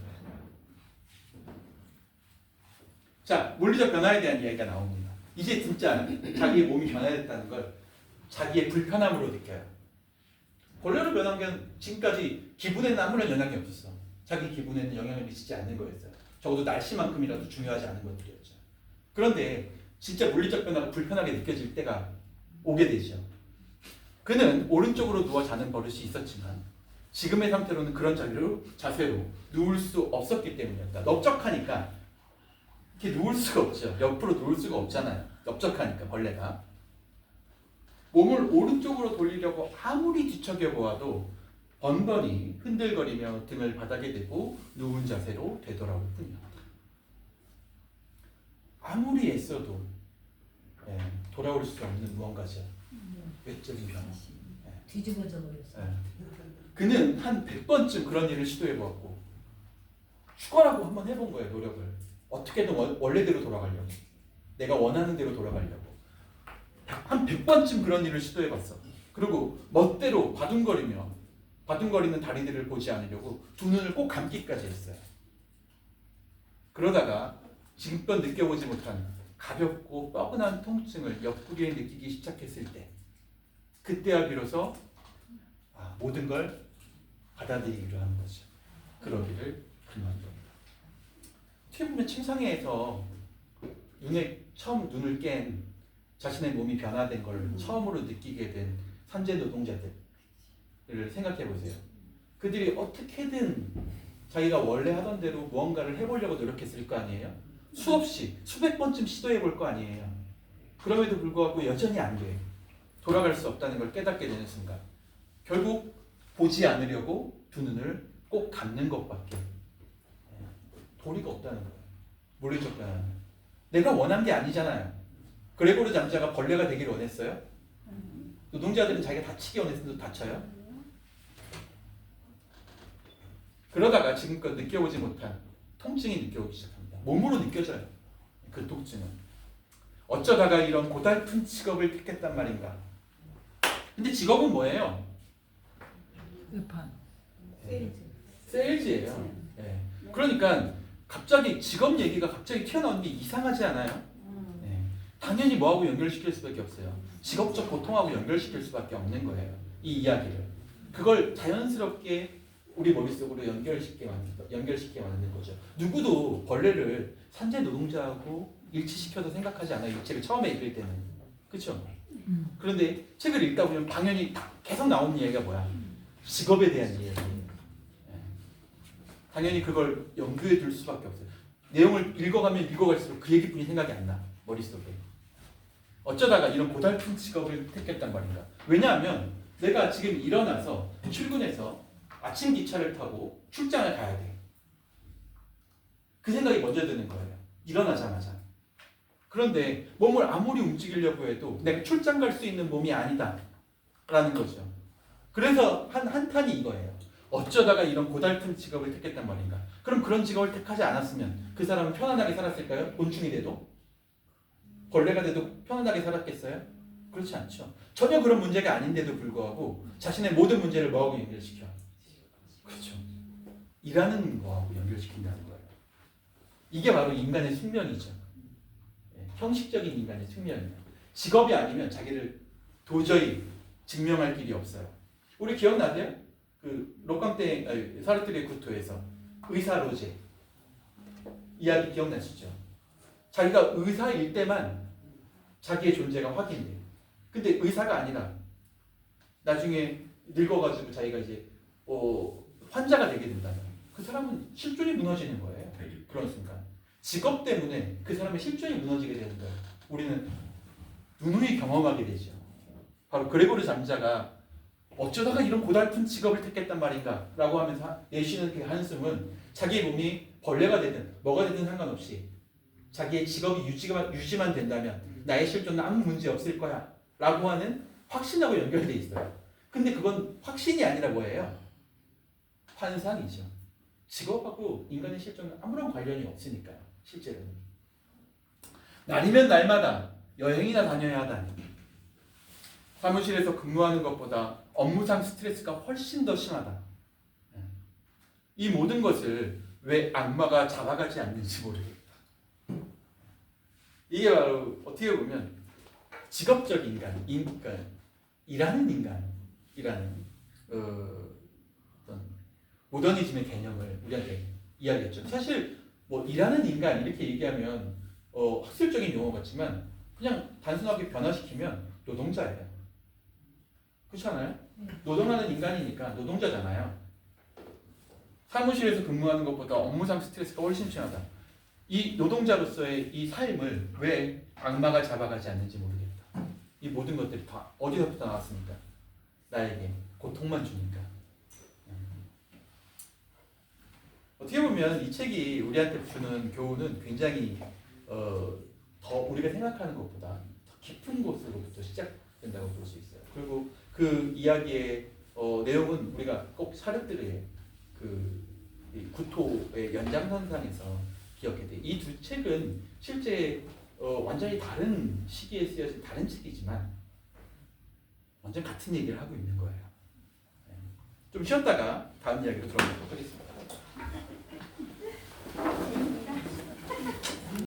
자, 물리적 변화에 대한 이야기가 나옵니다. 이제 진짜 자기의 몸이 변화됐다는 걸 자기의 불편함으로 느껴요. 벌레로 변한 게 지금까지 기분에는 아무런 영향이 없었어. 자기 기분에는 영향을 미치지 않는 거였어요. 적어도 날씨만큼이라도 중요하지 않은 것들이었죠. 그런데 진짜 물리적 변화가 불편하게 느껴질 때가 오게 되죠. 그는 오른쪽으로 누워 자는 버릇이 있었지만 지금의 상태로는 그런 자세로 누울 수 없었기 때문이었다. 넓적하니까 이렇게 누울 수가 없죠. 옆으로 누울 수가 없잖아요. 넓적하니까 벌레가. 몸을 오른쪽으로 돌리려고 아무리 뒤척여 보아도 번번이 흔들거리며 등을 바닥에 대고 누운 자세로 되돌아올 뿐이었다. 아무리 애써도 돌아올 수 없는 무언가죠. 외적인 변화. 뒤집어져 버렸어. 그는 한 100번쯤 그런 일을 시도해보았고 죽어라고 한번 해본 거예요. 노력을. 어떻게든 원래대로 돌아가려고. 내가 원하는 대로 돌아가려고. 한 100번쯤 그런 일을 시도해봤어. 그리고 멋대로 바둥거리는 다리들을 보지 않으려고 두 눈을 꼭 감기까지 했어요. 그러다가 지금껏 느껴보지 못한 가볍고 뻐근한 통증을 옆구리에 느끼기 시작했을 때 그때야 비로소 모든 걸 받아들이기로 하는 거죠. 그러기를 그만둬. 어떻게 보면 침상에서 처음 눈을 깬 자신의 몸이 변화된 걸 처음으로 느끼게 된 산재 노동자들을 생각해 보세요. 그들이 어떻게든 자기가 원래 하던 대로 무언가를 해보려고 노력했을 거 아니에요? 수없이 수백 번쯤 시도해 볼 거 아니에요. 그럼에도 불구하고 여전히 안 돼. 돌아갈 수 없다는 걸 깨닫게 되는 순간 결국 보지 않으려고 두 눈을 꼭 감는 것밖에 도리가 없다는 거예요. 물리적 변화는. 내가 원한 게 아니잖아요. 그레고르 잠자가 벌레가 되기를 원했어요? 노동자들은 자기가 다치기 원했는데 다쳐요? 그러다가 지금껏 느껴보지 못한 통증이 느껴오기 시작합니다. 몸으로 느껴져요. 그 통증은. 어쩌다가 이런 고달픈 직업을 택했단 말인가. 근데 직업은 뭐예요? 의판. 세일즈예요. 네. 그러니까 갑자기 직업 얘기가 갑자기 튀어나오는 게 이상하지 않아요? 네. 당연히 뭐하고 연결시킬 수밖에 없어요. 직업적 고통하고 연결시킬 수밖에 없는 거예요. 이 이야기를. 그걸 자연스럽게 우리 머릿속으로 연결시키게 만드는 거죠. 누구도 벌레를 산재 노동자하고 일치시켜서 생각하지 않아요. 이 책을 처음에 읽을 때는. 그렇죠? 그런데 책을 읽다 보면 당연히 계속 나오는 이야기가 뭐야? 직업에 대한 이야기. 당연히 그걸 염두에 둘 수밖에 없어요. 내용을 읽어가면 읽어갈수록 그 얘기뿐이 생각이 안 나. 머릿속에. 어쩌다가 이런 고달픈 직업을 택했단 말인가. 왜냐하면 내가 지금 일어나서 출근해서 아침 기차를 타고 출장을 가야 돼. 그 생각이 먼저 드는 거예요. 일어나자마자. 그런데 몸을 아무리 움직이려고 해도 내가 출장 갈 수 있는 몸이 아니다. 라는 거죠. 그래서 한탄이 이거예요. 어쩌다가 이런 고달픈 직업을 택했단 말인가. 그럼 그런 직업을 택하지 않았으면 그 사람은 편안하게 살았을까요? 곤충이 돼도? 벌레가 돼도 편안하게 살았겠어요? 그렇지 않죠. 전혀 그런 문제가 아닌데도 불구하고 자신의 모든 문제를 뭐하고 연결시켜? 그렇죠. 일하는 거하고 연결시킨다는 거예요. 이게 바로 인간의 숙명이죠. 형식적인 인간의 숙명이에요. 직업이 아니면 자기를 도저히 증명할 길이 없어요. 우리 기억나세요? 그 록강땡 사르트르의 구토에서 의사 로제 이야기 기억나시죠? 자기가 의사일 때만 자기의 존재가 확인돼요. 근데 의사가 아니라 나중에 늙어가지고 자기가 이제 환자가 되게 된다면 그 사람은 실존이 무너지는 거예요. 그런 순간 직업 때문에 그 사람의 실존이 무너지게 되는 거예요. 우리는 누누이 경험하게 되죠. 바로 그레고르 잠자가 어쩌다가 이런 고달픈 직업을 택했단 말인가 라고 하면서 내쉬는 그 한숨은 자기의 몸이 벌레가 되든 뭐가 되든 상관없이 자기의 직업이 유지만 된다면 나의 실존은 아무 문제 없을 거야 라고 하는 확신하고 연결되어 있어요. 근데 그건 확신이 아니라 뭐예요? 환상이죠. 직업하고 인간의 실존은 아무런 관련이 없으니까요. 실제로는. 날이면 날마다 여행이나 다녀야 하다니. 사무실에서 근무하는 것보다 업무상 스트레스가 훨씬 더 심하다. 이 모든 것을 왜 악마가 잡아가지 않는지 모르겠다. 이게 바로 어떻게 보면 직업적 인간, 일하는 인간이라는 어떤 모더니즘의 개념을 우리한테 이야기했죠. 사실 뭐 일하는 인간 이렇게 얘기하면 학술적인 용어 같지만 그냥 단순하게 변화시키면 노동자예요. 그렇잖아요? 노동하는 인간이니까 노동자잖아요. 사무실에서 근무하는 것보다 업무상 스트레스가 훨씬 심하다. 이 노동자로서의 이 삶을 왜 악마가 잡아가지 않는지 모르겠다. 이 모든 것들이 다 어디서부터 나왔습니까? 나에게 고통만 주니까. 어떻게 보면 이 책이 우리한테 주는 교훈은 굉장히 더 우리가 생각하는 것보다 더 깊은 곳으로부터 시작된다고 볼 수 있어요. 그리고 그 이야기의 내용은 우리가 꼭 사르트르의 이 구토의 연장선상에서 기억해야 돼. 이 두 책은 실제 완전히 다른 시기에 쓰여진 다른 책이지만 완전 같은 얘기를 하고 있는 거예요. 좀 쉬었다가 다음 이야기로 들어가도록 하겠습니다.